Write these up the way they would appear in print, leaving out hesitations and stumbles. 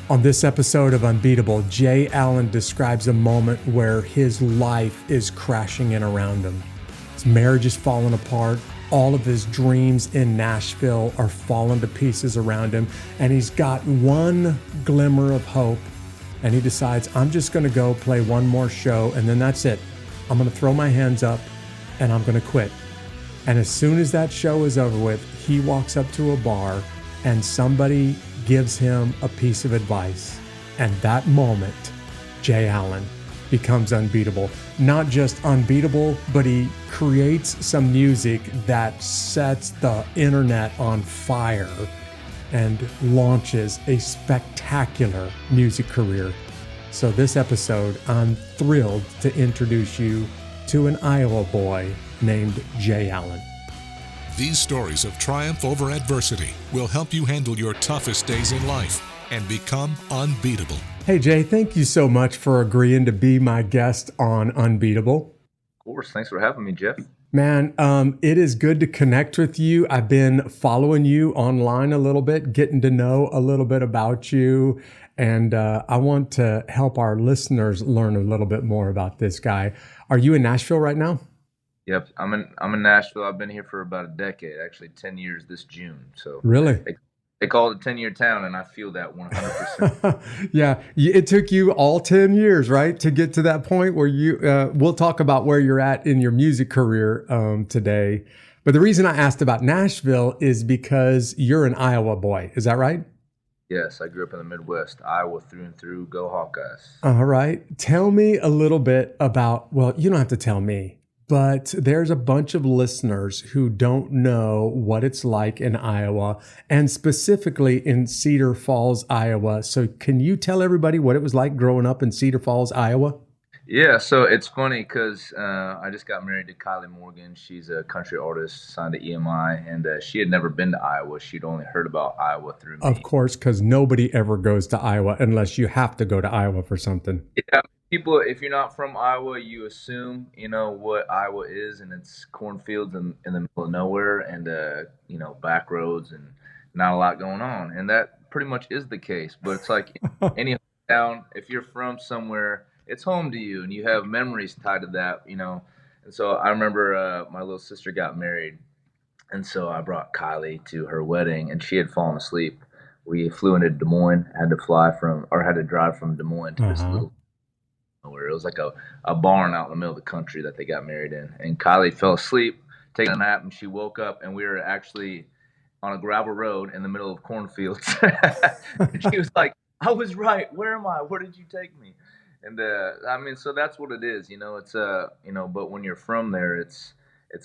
On this episode of Unbeatable, Jay Allen describes a moment where his life is crashing in around him. His marriage is falling apart. All of his dreams in Nashville are falling to pieces around him. And he's got one glimmer of hope. And he decides, I'm just going to go play one more show. And then that's it. I'm going to throw my hands up and I'm going to quit. And as soon as that show is over with, he walks up to a bar and somebody gives him a piece of advice. And that moment, Jay Allen becomes unbeatable. Not just unbeatable, but he creates some music that sets the internet on fire and launches a spectacular music career. So this episode, I'm thrilled to introduce you to an Iowa boy named Jay Allen. These stories of triumph over adversity will help you handle your toughest days in life and become unbeatable. Hey Jay, thank you so much for agreeing to be my guest on Unbeatable. Of course. Thanks for having me, Jeff. Man, it is good to connect with you. I've been following you online a little bit, getting to know a little bit about you. And I want to help our listeners learn a little bit more about this guy. Are you in Nashville right now? Yep, I'm in Nashville. I've been here for about a decade, actually 10 years this June. So really, they call it a 10-year town, and I feel that 100%. Yeah, it took you all 10 years, right, to get to that point where you. We'll talk about where you're at in your music career today. But the reason I asked about Nashville is because you're an Iowa boy. Is that right? Yes, I grew up in the Midwest, Iowa through and through. Go Hawkeyes! All right, tell me a little bit about. Well, you don't have to tell me. But there's a bunch of listeners who don't know what it's like in Iowa and specifically in Cedar Falls, Iowa. So can you tell everybody what it was like growing up in Cedar Falls, Iowa? Yeah, so it's funny because I just got married to Kylie Morgan. She's a country artist signed to EMI, and she had never been to Iowa. She'd only heard about Iowa through me. Of course, because nobody ever goes to Iowa unless you have to go to Iowa for something. Yeah. People, if you're not from Iowa, you assume, what Iowa is, and it's cornfields in the middle of nowhere and, back roads and not a lot going on. And that pretty much is the case. But it's like any town, if you're from somewhere, it's home to you and you have memories tied to that, And so I remember my little sister got married, and so I brought Kylie to her wedding, and she had fallen asleep. We flew into Des Moines, had to drive from Des Moines to this little where it was like a barn out in the middle of the country that they got married in. And Kylie fell asleep, taking a nap, and she woke up, and we were actually on a gravel road in the middle of cornfields. And she was like, I was right. Where am I? Where did you take me? And so that's what it is. It's but when you're from there, it's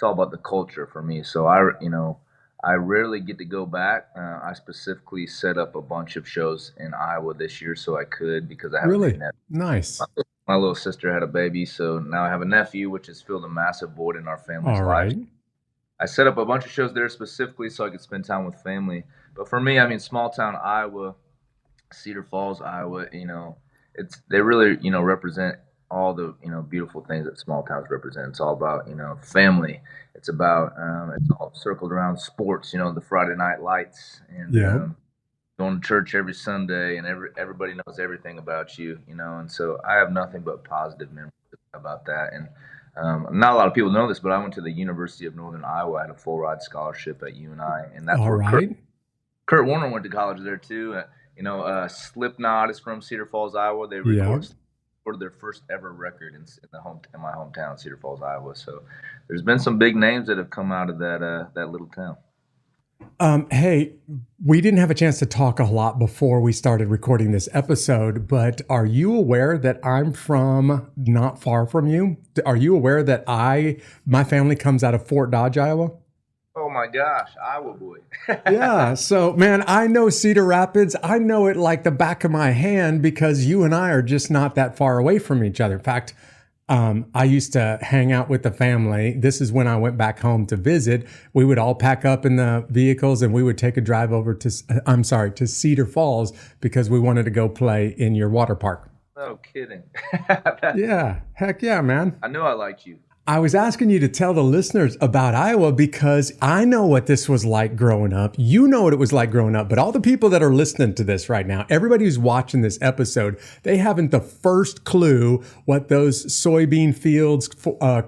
all about the culture for me. So I rarely get to go back. I specifically set up a bunch of shows in Iowa this year so I could, because I have really a nephew. Nice. My little sister had a baby, so now I have a nephew, which has filled a massive void in our family's All lives. right. I set up a bunch of shows there specifically so I could spend time with family. But for me, small town Iowa, Cedar Falls, Iowa, they really, represent all the, beautiful things that small towns represent. It's all about, family. It's about, it's all circled around sports, the Friday night lights and going to church every Sunday, and everybody knows everything about you, and so I have nothing but positive memories about that. And not a lot of people know this, but I went to the University of Northern Iowa. I had a full ride scholarship at UNI, and that's All where right. Kurt Warner went to college there too. Slipknot is from Cedar Falls, Iowa. They recorded their first ever record in my hometown, Cedar Falls, Iowa. So there's been some big names that have come out of that little town. Hey, we didn't have a chance to talk a lot before we started recording this episode, but are you aware that I'm from not far from you? Are you aware that my family comes out of Fort Dodge, Iowa? Oh my gosh, Iowa boy. Yeah. So, man, I know Cedar Rapids. I know it like the back of my hand because you and I are just not that far away from each other. In fact, I used to hang out with the family. This is when I went back home to visit. We would all pack up in the vehicles and we would take a drive over to Cedar Falls because we wanted to go play in your water park. No kidding. Yeah. Heck yeah, man. I knew I liked you. I was asking you to tell the listeners about Iowa because I know what this was like growing up. You know what it was like growing up, but all the people that are listening to this right now, everybody who's watching this episode, they haven't the first clue what those soybean fields,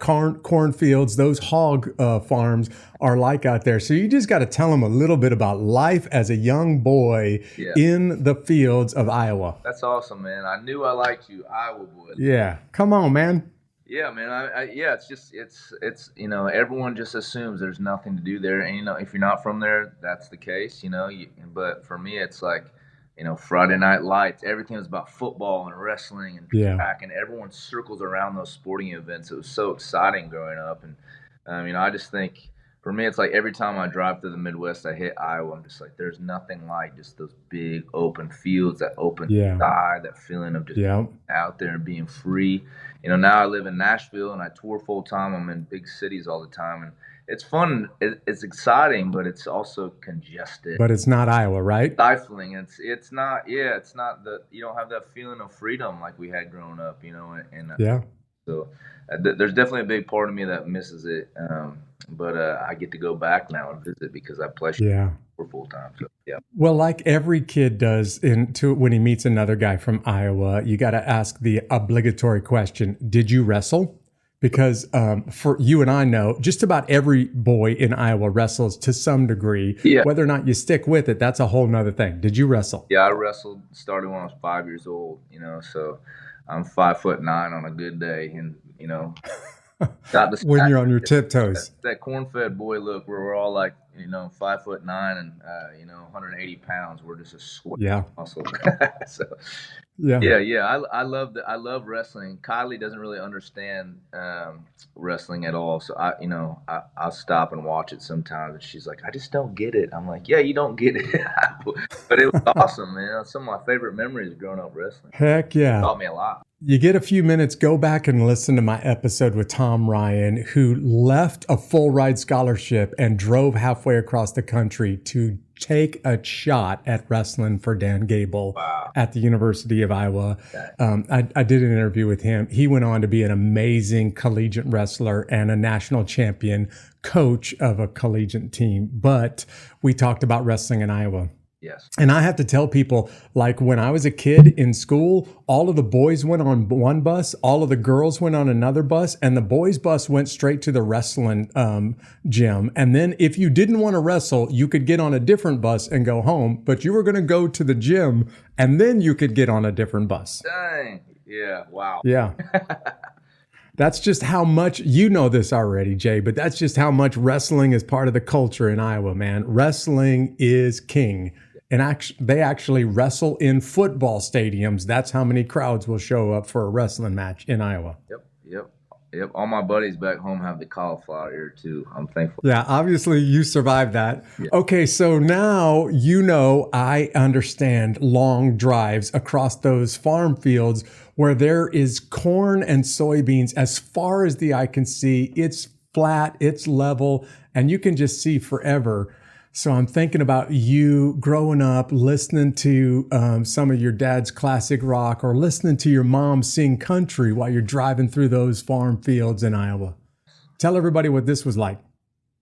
corn fields, those hog farms are like out there. So you just got to tell them a little bit about life as a young boy Yeah, in the fields of Iowa. that's awesome, man. I knew I liked you, Iowa boy. Yeah, come on, man. Yeah, man. Yeah, it's everyone just assumes there's nothing to do there, and if you're not from there, that's the case. But for me, it's like, Friday Night Lights. Everything was about football and wrestling and Yeah. track, and everyone circles around those sporting events. It was so exciting growing up, and I just think for me, it's like every time I drive through the Midwest, I hit Iowa. I'm just like, there's nothing like just those big open fields, that open Yeah. sky, that feeling of just Yeah. out there and being free. Now I live in Nashville and I tour full time. I'm in big cities all the time, and it's fun. It's exciting, but it's also congested, But it's not Iowa, right? stifling. It's not. Yeah, it's not you don't have that feeling of freedom like we had growing up. And Yeah. so there's definitely a big part of me that misses it. But I get to go back now and visit because I play Yeah. for full time. So yeah. Well, like every kid does when he meets another guy from Iowa, you got to ask the obligatory question, did you wrestle? Because for you and I know, just about every boy in Iowa wrestles to some degree. Yeah. Whether or not you stick with it, that's a whole nother thing. Did you wrestle? Yeah, I wrestled, started when I was 5 years old, so I'm 5'9" on a good day, and got the When you're on your tiptoes. that corn-fed boy look where we're all like, 5'9" and 180 pounds. We're just a sweat Yeah. muscle. So Yeah. yeah. I love wrestling. Kylie doesn't really understand wrestling at all, so I'll stop and watch it sometimes, and she's like, I just don't get it. I'm like, yeah, you don't get it, but it was awesome, man. Some of my favorite memories growing up wrestling. Heck yeah. Taught me a lot. You get a few minutes, go back and listen to my episode with Tom Ryan, who left a full ride scholarship and drove halfway across the country to take a shot at wrestling for Dan Gable. Wow. At the University of Iowa. I did an interview with him. He went on to be an amazing collegiate wrestler and a national champion coach of a collegiate team. But we talked about wrestling in Iowa. Yes. And I have to tell people, like when I was a kid in school, all of the boys went on one bus, all of the girls went on another bus, and the boys' bus went straight to the wrestling gym. And then if you didn't want to wrestle, you could get on a different bus and go home, but you were going to go to the gym and then you could get on a different bus. Dang. Yeah. Wow. Yeah. That's just how much, you know this already, Jay, but that's just how much wrestling is part of the culture in Iowa, man. Wrestling is king. And they actually wrestle in football stadiums. That's how many crowds will show up for a wrestling match in Iowa. Yep. All my buddies back home have the cauliflower ear too. I'm thankful. Yeah, obviously you survived that. Yeah. Okay, so now I understand long drives across those farm fields where there is corn and soybeans as far as the eye can see. It's flat, it's level, and you can just see forever. So I'm thinking about you growing up, listening to some of your dad's classic rock or listening to your mom sing country while you're driving through those farm fields in Iowa. Tell everybody what this was like.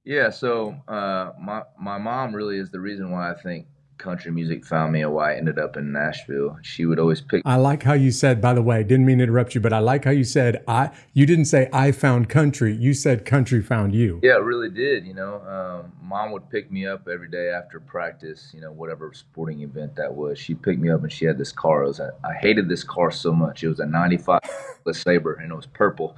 Yeah, so my mom really is the reason why I think country music found me and why I ended up in Nashville. She would always pick. I like how you said, by the way, didn't mean to interrupt you, but I like how you said, you didn't say I found country. You said country found you. Yeah, it really did. Mom would pick me up every day after practice, whatever sporting event that was. She'd pick me up and she had this car. I hated this car so much. It was a 95 Sabre and it was purple.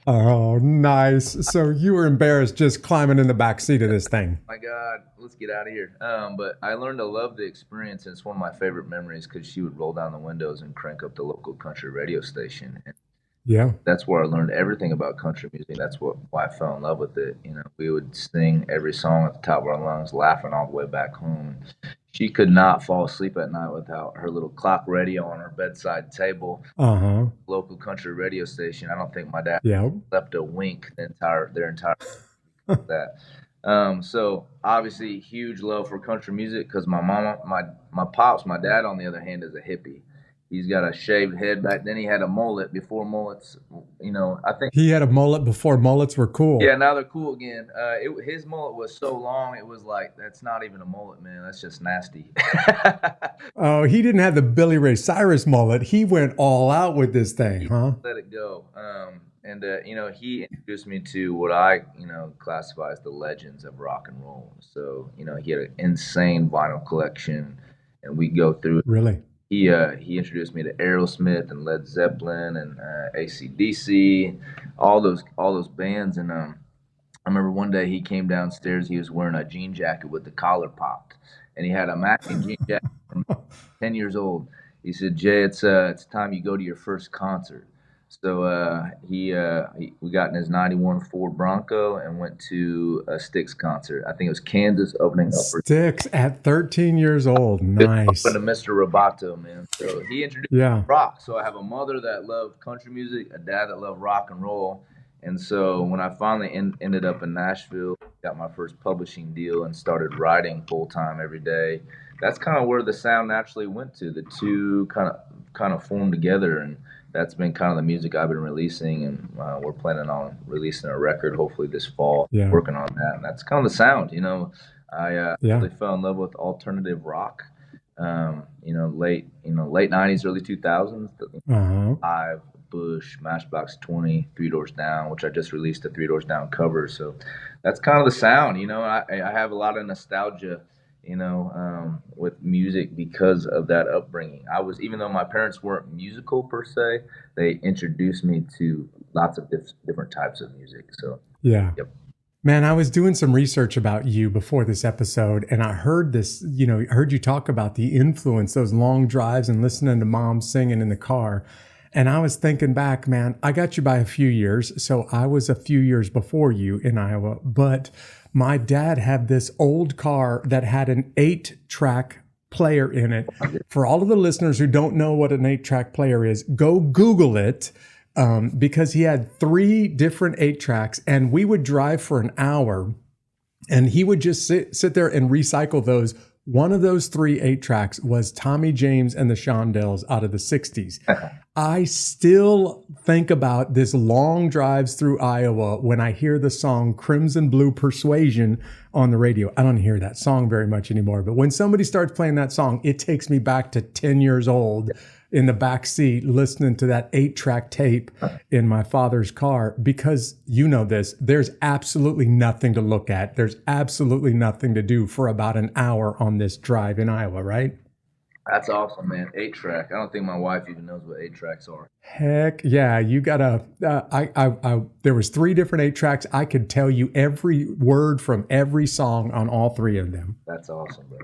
Oh, nice. So you were embarrassed just climbing in the back seat of this thing. My God, let's get out of here. But I learned to love the experience, and it's one of my favorite memories because she would roll down the windows and crank up the local country radio station. And yeah, that's where I learned everything about country music. That's why I fell in love with it. We would sing every song at the top of our lungs, laughing all the way back home. She could not fall asleep at night without her little clock radio on her bedside table. Local country radio station. I don't think my dad slept a wink their entire that. So obviously huge love for country music because my mama, my pops, my dad on the other hand is a hippie. He's got a shaved head. Back then he had a mullet before mullets. I think. He had a mullet before mullets were Yeah, cool. now they're cool again. His mullet was so long, it was like that's not even a mullet, man. That's just nasty. Oh, he didn't have the Billy Ray Cyrus mullet. He went all out with this thing, He huh? let it go. And he introduced me to what I classify as the legends of rock and roll. So he had an insane vinyl collection, and we go through. Really? He introduced me to Aerosmith and Led Zeppelin and AC/DC, all those bands. And I remember one day he came downstairs. He was wearing a jean jacket with the collar popped, and he had a matching jean jacket from 10 years old. He said, "Jay, it's time you go to your first concert." So we got in his '91 Ford Bronco and went to a Styx concert. I think it was Kansas opening up for Sticks at 13 years old. open Nice. to Mr. Roboto, man. So he introduced me Yeah. to rock. So I have a mother that loved country music, a dad that loved rock and roll. And so when I finally ended up in Nashville, got my first publishing deal and started writing full time every day. That's kind of where the sound naturally went to. The two kind of formed together, and that's been kind of the music I've been releasing. And we're planning on releasing a record hopefully this fall. Yeah. Working on that, and that's kind of the sound. I Yeah. really fell in love with alternative rock. Late '90s, early 2000s. Uh-huh. Live, Bush, Matchbox 20, Three Doors Down, which I just released a Three Doors Down cover. So that's kind of the sound. I have a lot of nostalgia. With music because of that upbringing. Even though my parents weren't musical per se, they introduced me to lots of different types of music. So, Yeah. yep. Man, I was doing some research about you before this episode, and I heard this, I heard you talk about the influence, those long drives and listening to mom singing in the car. And I was thinking back, man, I got you by a few years. So I was a few years before you in Iowa, but my dad had this old car that had an 8-track player in it. For all of the listeners who don't know what an 8-track player is, go Google it. Because he had 3 different 8-tracks, and we would drive for an hour, and he would just sit there and recycle those. One of those 3 8-tracks was Tommy James and the Shondells out of the 60s. I still think about this long drives through Iowa when I hear the song Crimson Blue Persuasion on the radio. I don't hear that song very much anymore, but when somebody starts playing that song, it takes me back to 10 years old in the back seat listening to that 8-track tape in my father's car. Because you know this, there's absolutely nothing to look at. There's absolutely nothing to do for about an hour on this drive in Iowa, right? That's awesome, man. 8-track. I don't think my wife even knows what 8-tracks are. Heck yeah, you gotta. There was 3 different 8-tracks. I could tell you every word from every song on all 3 of them. That's awesome, bro.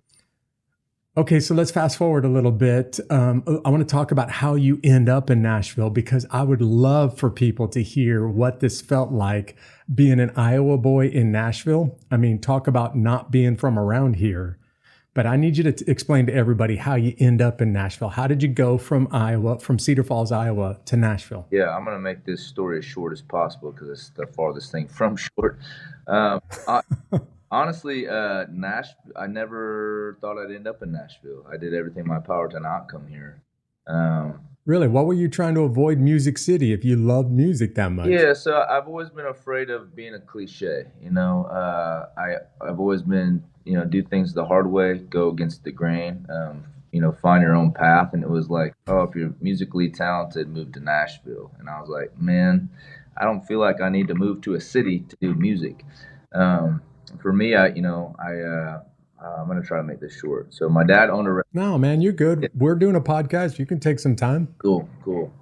Okay, so let's fast forward a little bit. I want to talk about how you end up in Nashville, because I would love for people to hear what this felt like being an Iowa boy in Nashville. I mean, talk about not being from around here. But I need you to explain to everybody how you end up in Nashville. How did you go from Cedar Falls, Iowa to Nashville? Yeah, I'm going to make this story as short as possible because it's the farthest thing from short. Honestly, Nashville, I never thought I'd end up in Nashville. I did everything in my power to not come here. Really? What were you trying to avoid Music City if you loved music that much? Yeah, so I've always been afraid of being a cliche. I've always been, do things the hard way, go against the grain, find your own path. And it was like, oh, if you're musically talented, move to Nashville. And I was like, man, I don't feel like I need to move to a city to do music. For me, I'm going to try to make this short. So my dad owned a No, man, you're good. We're doing a podcast. You can take some time. Cool.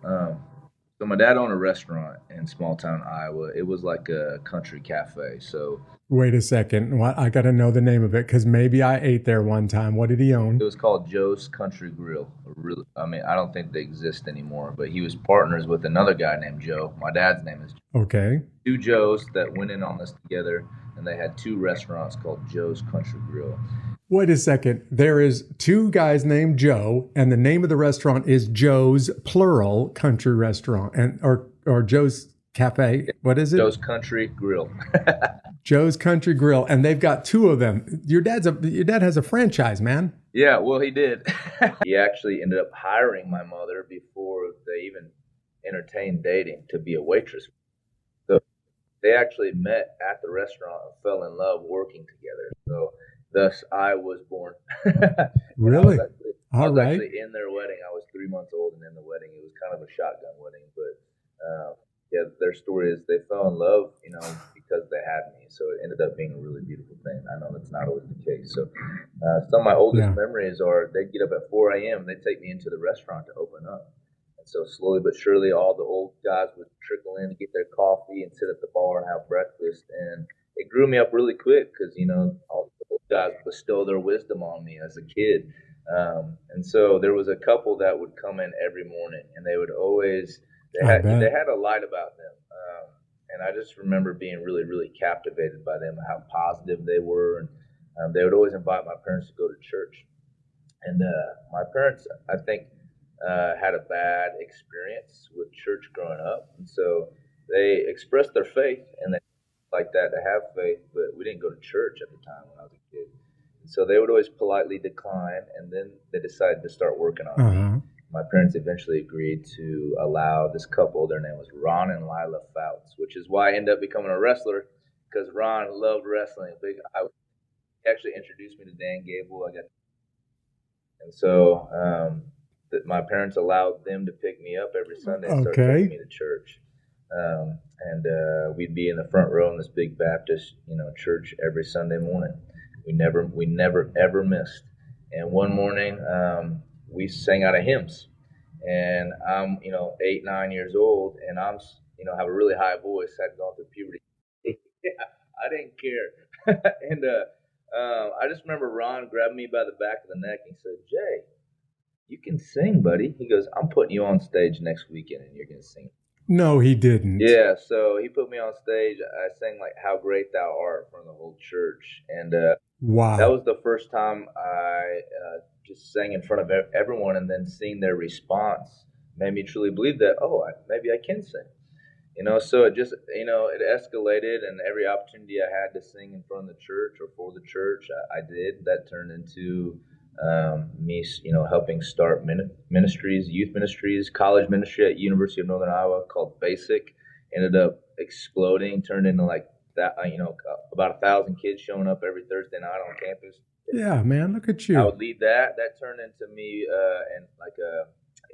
So my dad owned a restaurant in small town Iowa. It was like a country cafe. So wait a second. I got to know the name of it because maybe I ate there one time. What did he own? It was called Joe's Country Grill. I don't think they exist anymore, but he was partners with another guy named Joe. My dad's name is Joe. Okay. 2 Joes that went in on this together, and they had 2 restaurants called Joe's Country Grill. Wait a second. There is 2 guys named Joe, and the name of the restaurant is Joe's plural country restaurant, or Joe's Cafe. What is it? Joe's Country Grill. Joe's Country Grill, and they've got two of them. Your dad has a franchise, man. Yeah, well, he did. He actually ended up hiring my mother before they even entertained dating to be a waitress. So they actually met at the restaurant and fell in love working together. So thus I was born. Really? I was actually in their wedding. I was 3 months old and in the wedding. It was kind of a shotgun wedding, but yeah, their story is they fell in love, because they had me. So it ended up being a really beautiful thing. I know that's not always the case. So some of my oldest memories are they'd get up at 4 a.m. and they'd take me into the restaurant to open up. And so slowly but surely, all the old guys would trickle in to get their coffee and sit at the bar and have breakfast. And it grew me up really quick because, all the old guys bestow their wisdom on me as a kid. And so there was a couple that would come in every morning, and they would always they had a light about them. And I just remember being really, really captivated by them, how positive they were, and they would always invite my parents to go to church. And my parents, I think, had a bad experience with church growing up, and so they expressed their faith, and they like that to have faith, but we didn't go to church at the time when I was a kid. So they would always politely decline, and then they decided to start working on me. My parents eventually agreed to allow this couple, their name was Ron and Lila Fouts, which is why I ended up becoming a wrestler, because Ron loved wrestling. He actually introduced me to Dan Gable. And so my parents allowed them to pick me up every Sunday and start taking me to church. And we'd be in the front row in this big Baptist, church every Sunday morning. We never ever missed. And one morning, we sang out of hymns, and I'm 8, 9 years old, and I'm have a really high voice. I'd gone through puberty. Yeah, I didn't care. And I just remember Ron grabbed me by the back of the neck and he said, "Jay, you can sing, buddy." He goes, "I'm putting you on stage next weekend, and you're gonna sing." No, he didn't. Yeah, so he put me on stage. I sang like "How Great Thou Art" from the whole church, and wow, that was the first time I just sang in front of everyone, and then seeing their response made me truly believe that maybe I can sing. So it just it escalated, and every opportunity I had to sing in front of the church or for the church, I did. That turned into me, helping start ministries, youth ministries, college ministry at University of Northern Iowa called Basic. Ended up exploding, turned into like that, about 1,000 kids showing up every Thursday night on campus. Yeah, man, look at you. I would lead that. That turned into me and like a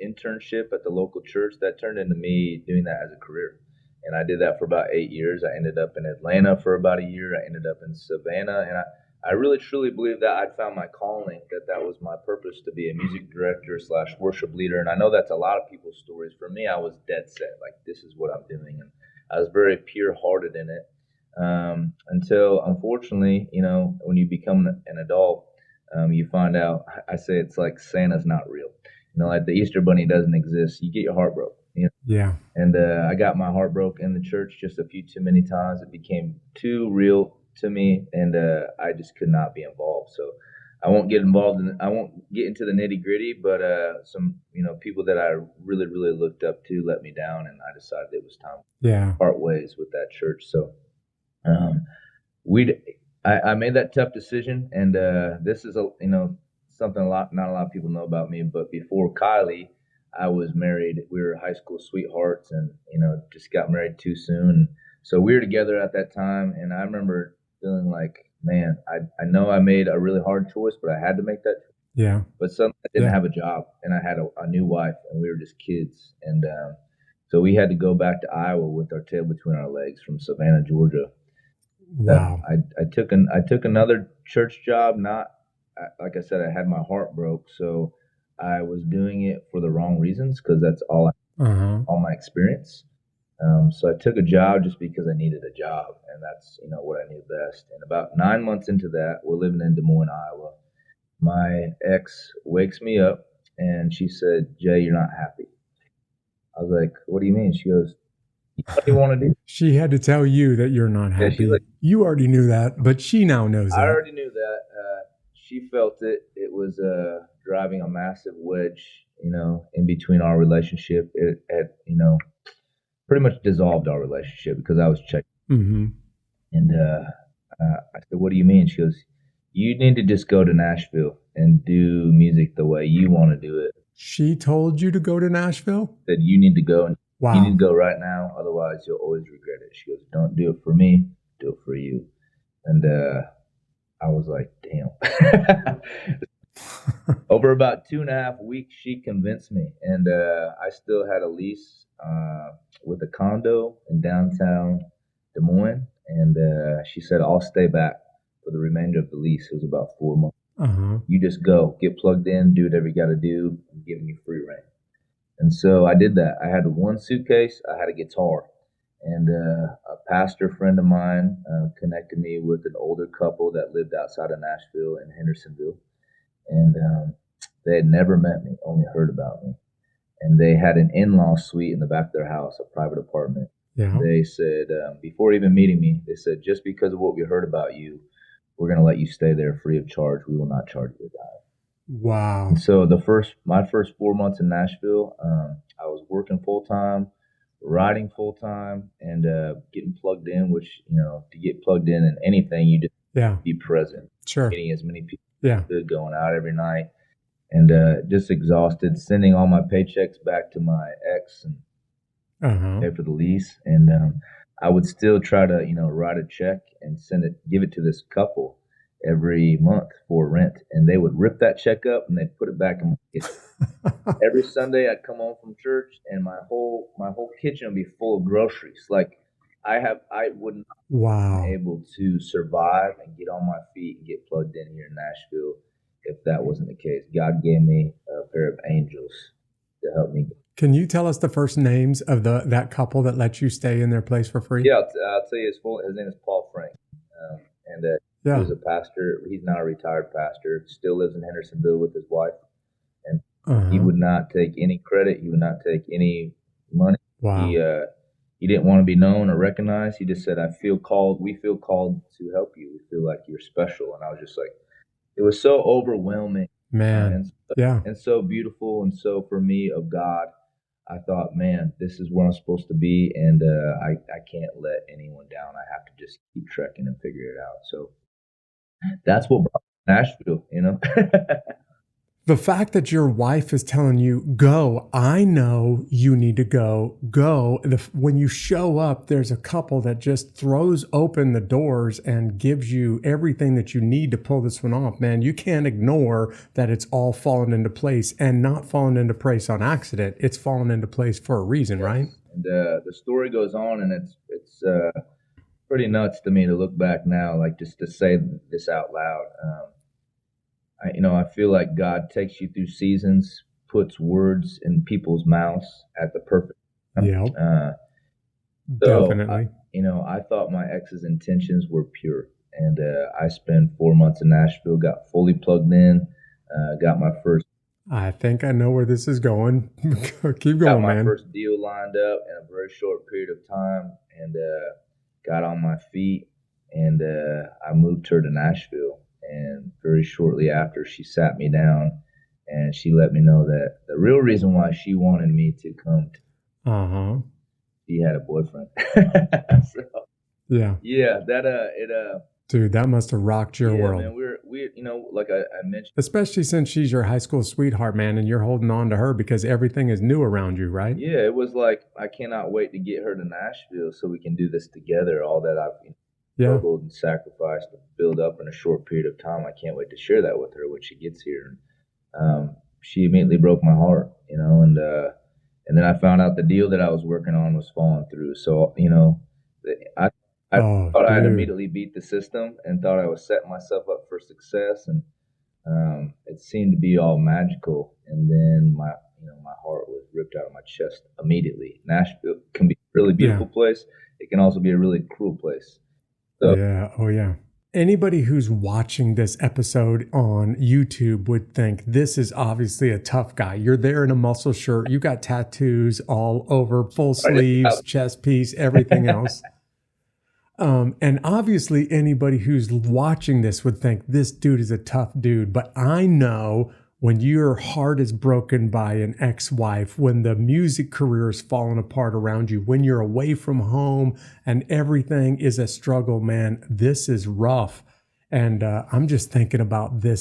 internship at the local church. That turned into me doing that as a career. And I did that for about 8 years. I ended up in Atlanta for about a year. I ended up in Savannah, and I really truly believe that I'd found my calling, that was my purpose, to be a music director / worship leader. And I know that's a lot of people's stories. For me, I was dead set, like this is what I'm doing. And I was very pure-hearted in it until, unfortunately, when you become an adult, you find out, I say it's like Santa's not real. Like the Easter Bunny doesn't exist. You get your heart broke. Yeah. And I got my heart broke in the church just a few too many times. It became too real to me, and I just could not be involved. So I won't get involved I won't get into the nitty gritty, but some people that I really, really looked up to let me down, and I decided it was time to part ways with that church. So I made that tough decision, and this is something not a lot of people know about me. But before Kylie, I was married. We were high school sweethearts, and just got married too soon. So we were together at that time, and I remember feeling like, man, I know I made a really hard choice, but I had to make that choice. Yeah. But suddenly I didn't have a job, and I had a new wife, and we were just kids, and so we had to go back to Iowa with our tail between our legs from Savannah, Georgia. Wow. I took another church job. Not like I said, I had my heart broke, so I was doing it for the wrong reasons, because that's all my experience. So I took a job just because I needed a job, and that's what I knew best. And about 9 months into that, we're living in Des Moines, Iowa. My ex wakes me up, and she said, "Jay, you're not happy." I was like, "What do you mean?" She goes, "What do you want to do?" She had to tell you that you're not happy. She's like, you already knew that, but she now knows that. I already knew that. She felt it. It was driving a massive wedge, in between our relationship. It had, pretty much dissolved our relationship because I was checking. Mm-hmm. And I said, "What do you mean?" She goes, "You need to just go to Nashville and do music the way you want to do it." She told you to go to Nashville? Said, "You need to go, and you need Wow. to go right now. Otherwise, you'll always regret it." She goes, "Don't do it for me. Do it for you." And I was like, "Damn." Over about 2.5 weeks, she convinced me, and I still had a lease with a condo in downtown Des Moines, and she said, "I'll stay back for the remainder of the lease." It was about 4 months. Uh-huh. You just go, get plugged in, do whatever you got to do. I'm giving you free reign. And so I did that. I had one suitcase, I had a guitar, and a pastor friend of mine connected me with an older couple that lived outside of Nashville in Hendersonville. And they had never met me, only heard about me. And they had an in-law suite in the back of their house, a private apartment. Yeah. They said, before even meeting me, they said, "Just because of what we heard about you, we're going to let you stay there free of charge. We will not charge you a dime." Wow. And so my first 4 months in Nashville, I was working full time, writing full time, and getting plugged in. Which, to get plugged in anything, you just be present, Sure. meeting as many people Yeah. as good, going out every night, and just exhausted, sending all my paychecks back to my ex and Uh-huh. pay for the lease, and I would still try to write a check and give it to this couple every month for rent, and they would rip that check up and they'd put it back in my kitchen. Every Sunday I'd come home from church and my whole kitchen would be full of groceries. Like I wouldn't Wow. be able to survive and get on my feet and get plugged in here in Nashville if that wasn't the case. God gave me a pair of angels to help me. Can you tell us the first names of that couple that let you stay in their place for free? Yeah, I'll tell you his name is Paul Frank, and he was a pastor. He's now a retired pastor. Still lives in Hendersonville with his wife, and he would not take any credit. He would not take any money. Wow. He didn't want to be known or recognized. He just said, "I feel called. We feel called to help you. We feel like you're special." And I was just like, it was so overwhelming, Man. and so beautiful, and so for me of God. I thought, man, this is where I'm supposed to be, and I can't let anyone down. I have to just keep trekking and figure it out. So that's what brought me to Nashville, The fact that your wife is telling you, go, I know you need to go. When you show up, there's a couple that just throws open the doors and gives you everything that you need to pull this one off. Man, you can't ignore that it's all fallen into place, and not fallen into place on accident. It's fallen into place for a reason, right? And the story goes on, and it's pretty nuts to me to look back now, like just to say this out loud. I feel like God takes you through seasons, puts words in people's mouths at the perfect time. Yeah, definitely. I thought my ex's intentions were pure, and I spent 4 months in Nashville, got fully plugged in, got my first. I think I know where this is going. Keep going, got my man. first deal lined up in a very short period of time, and got on my feet, and I moved her to Nashville. And very shortly after, she sat me down and she let me know that the real reason why she wanted me to come, she had a boyfriend. So, yeah, dude, that must have rocked your world. Man, we like I mentioned, especially since she's your high school sweetheart, man, and you're holding on to her because everything is new around you, right? Yeah, it was like, I cannot wait to get her to Nashville so we can do this together. All that I've struggled and sacrificed to build up in a short period of time. I can't wait to share that with her when she gets here. She immediately broke my heart, and then I found out the deal that I was working on was falling through. So, I thought I'd immediately beat the system and thought I was setting myself up for success. And it seemed to be all magical. And then my heart was ripped out of my chest immediately. Nashville can be a really beautiful place. It can also be a really cruel place. So, anybody who's watching this episode on YouTube would think this is obviously a tough guy. You're there in a muscle shirt. You got tattoos all over, full sleeves, chest piece, everything else. And obviously anybody who's watching this would think this dude is a tough dude. But I know when your heart is broken by an ex-wife, when the music career is falling apart around you, when you're away from home and everything is a struggle, man, this is rough. And I'm just thinking about the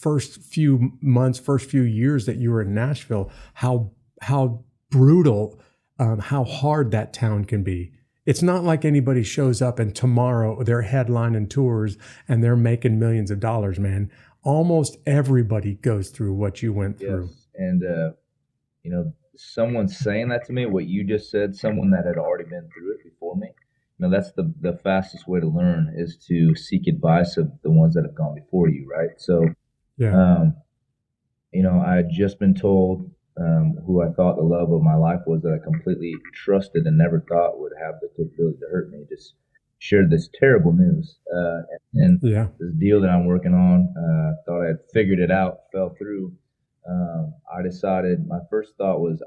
first few months, first few years that you were in Nashville, how brutal, how hard that town can be. It's not like anybody shows up and tomorrow they're headlining tours and they're making millions of dollars, man. Almost everybody goes through what you went through. Yes. And, someone saying that to me, what you just said, someone that had already been through it before me, that's the fastest way to learn is to seek advice of the ones that have gone before you, right? So, Yeah. I had just been told who I thought the love of my life was that I completely trusted and never thought would have the capability to hurt me. Just shared this terrible news. And Yeah. this deal that I'm working on, thought I had figured it out, fell through. I decided, my first thought was,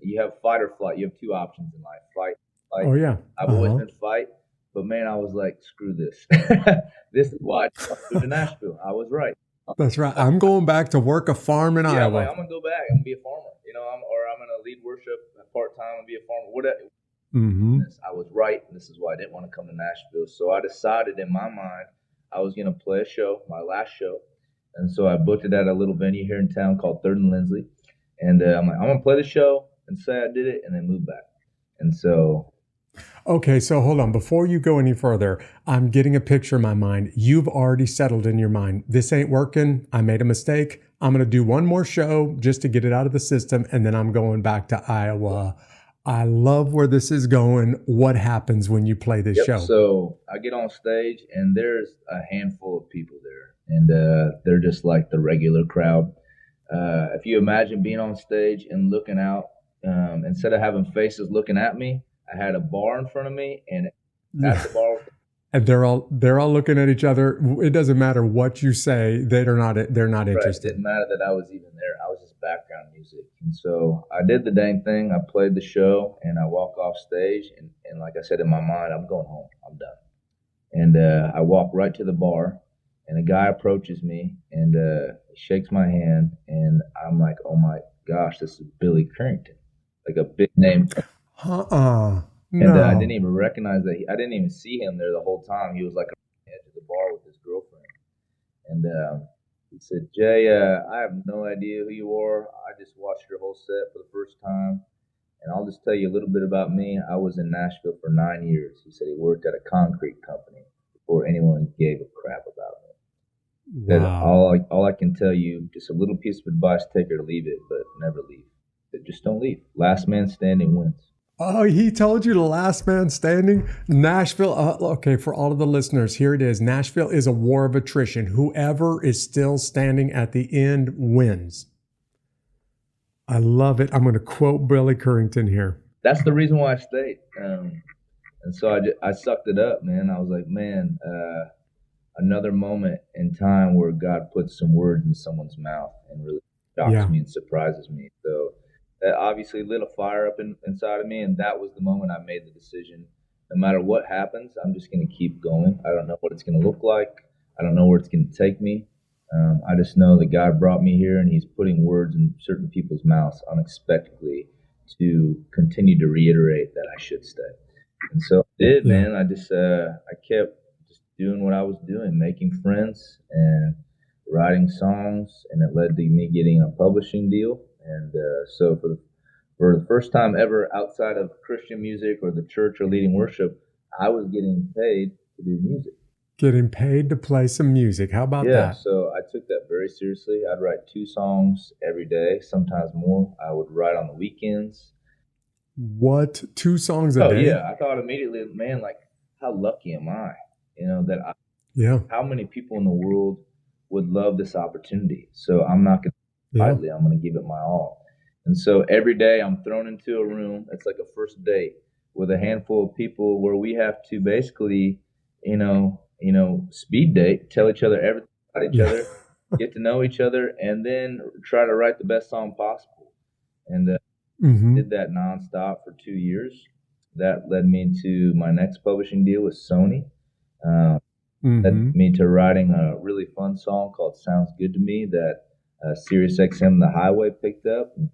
you have fight or flight. You have two options in life, fight, fight. Oh, yeah. I've always been fight, but man, I was like, screw this. This is why I moved to Nashville. I was right. That's right. I'm going back to work a farm in Iowa. I'm gonna go back. I'm gonna be a farmer. I'm gonna lead worship part time and be a farmer. Whatever. Mm-hmm. I was right. This is why I didn't want to come to Nashville. So I decided in my mind I was gonna play a show, my last show, and so I booked it at a little venue here in town called Third and Lindsley. And I'm like, I'm gonna play the show and say I did it, and then move back. And so. Okay, so hold on. Before you go any further, I'm getting a picture in my mind. You've already settled in your mind. This ain't working. I made a mistake. I'm going to do one more show just to get it out of the system, and then I'm going back to Iowa. I love where this is going. What happens when you play this show? So I get on stage, and there's a handful of people there, and they're just like the regular crowd. If you imagine being on stage and looking out, instead of having faces looking at me, I had a bar in front of me, and at the bar, and they're all looking at each other. It doesn't matter what you say; they're not interested. It didn't matter that I was even there. I was just background music, and so I did the dang thing. I played the show, and I walk off stage, and like I said in my mind, I'm going home. I'm done. And I walk right to the bar, and a guy approaches me, and he shakes my hand, and I'm like, oh my gosh, this is Billy Currington, like a big name. No. And I didn't even recognize that. I didn't even see him there the whole time. He was like on the edge of the bar with his girlfriend. And he said, Jay, I have no idea who you are. I just watched your whole set for the first time. And I'll just tell you a little bit about me. I was in Nashville for 9 years. He said he worked at a concrete company before anyone gave a crap about me. Wow. All I can tell you, just a little piece of advice, take it or leave it, but never leave. Just don't leave. Last man standing wins. Oh, he told you the last man standing? Nashville, okay, for all of the listeners, here it is. Nashville is a war of attrition. Whoever is still standing at the end wins. I love it. I'm going to quote Billy Currington here. That's the reason why I stayed. And so I sucked it up, man. I was like, man, another moment in time where God puts some words in someone's mouth and really shocks me and surprises me. So that obviously lit a fire up inside of me, and that was the moment I made the decision. No matter what happens, I'm just going to keep going. I don't know what it's going to look like. I don't know where it's going to take me. I just know that God brought me here, and He's putting words in certain people's mouths unexpectedly to continue to reiterate that I should stay. And so I did, man. I just I kept just doing what I was doing, making friends and writing songs, and it led to me getting a publishing deal. And so for the first time ever outside of Christian music or the church or leading worship, I was getting paid to do music. Getting paid to play some music. How about that? Yeah, so I took that very seriously. I'd write 2 songs every day, sometimes more. I would write on the weekends. What? 2 songs a day? Oh, yeah. I thought immediately, man, like, how lucky am I? How many people in the world would love this opportunity? So I'm not going to lightly. I'm going to give it my all. And so every day I'm thrown into a room. It's like a first date with a handful of people where we have to basically, speed date, tell each other everything about each other, get to know each other, and then try to write the best song possible. And did that nonstop for 2 years. That led me to my next publishing deal with Sony. led me to writing a really fun song called Sounds Good to Me that Sirius XM The Highway picked up. And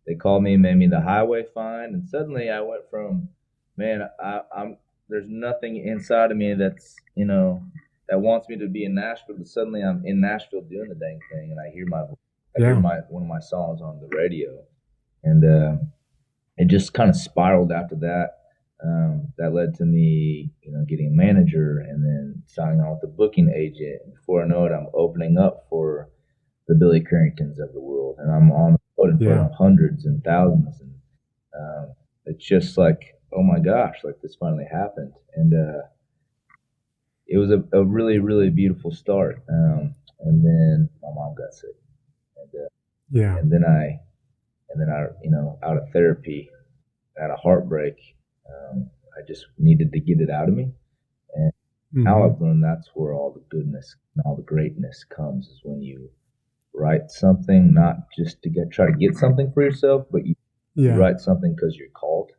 they called me and made me the highway find. And suddenly I went from, man, I'm there's nothing inside of me that's, that wants me to be in Nashville, but suddenly I'm in Nashville doing the dang thing, and I hear one of my songs on the radio. And it just kind of spiraled after that. That led to me, getting a manager and then signing on with a booking agent. And before I know it, I'm opening up for the Billy Curringtons of the world, and I'm on the road in front of hundreds and thousands. And it's just like, oh my gosh, like this finally happened. And it was a really, really beautiful start. And then my mom got sick, and then I, out of therapy, out of heartbreak. I just needed to get it out of me. And now I've learned that's where all the goodness and all the greatness comes, is when you write something, not just to try to get something for yourself, but you write something because you're called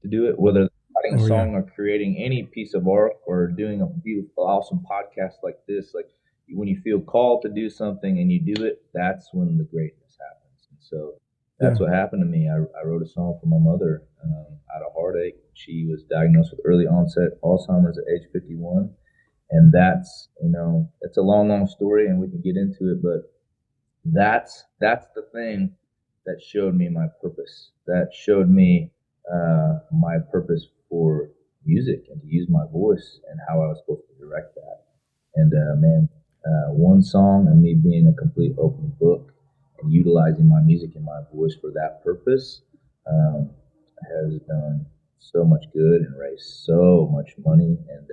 to do it, whether writing a song or creating any piece of art or doing a beautiful, awesome podcast like this. Like, when you feel called to do something and you do it, that's when the greatness happens. And so that's what happened to me. I wrote a song for my mother out of heartache. She was diagnosed with early-onset Alzheimer's at age 51. And that's, it's a long, long story, and we can get into it, but that's the thing that showed me my purpose. That showed me my purpose for music and to use my voice and how I was supposed to direct that. And one song and me being a complete open book and utilizing my music and my voice for that purpose has done so much good and raised so much money. And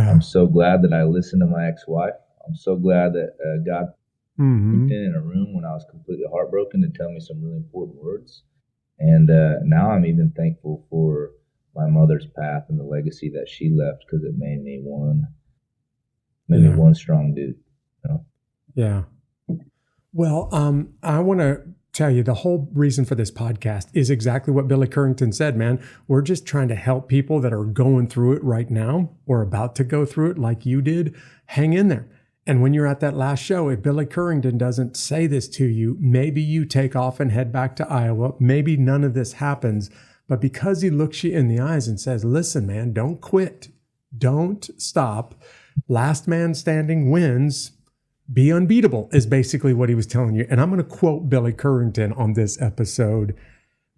I'm so glad that I listened to my ex-wife. I'm so glad that God put in a room when I was completely heartbroken to tell me some really important words. And now I'm even thankful for my mother's path and the legacy that she left, because it made me one strong dude. Yeah. Well, I want to tell you, the whole reason for this podcast is exactly what Billy Currington said, man. We're just trying to help people that are going through it right now or about to go through it like you did. Hang in there. And when you're at that last show, if Billy Currington doesn't say this to you, maybe you take off and head back to Iowa. Maybe none of this happens. But because he looks you in the eyes and says, listen, man, don't quit. Don't stop. Last man standing wins. Be unbeatable is basically what he was telling you. And I'm going to quote Billy Currington on this episode.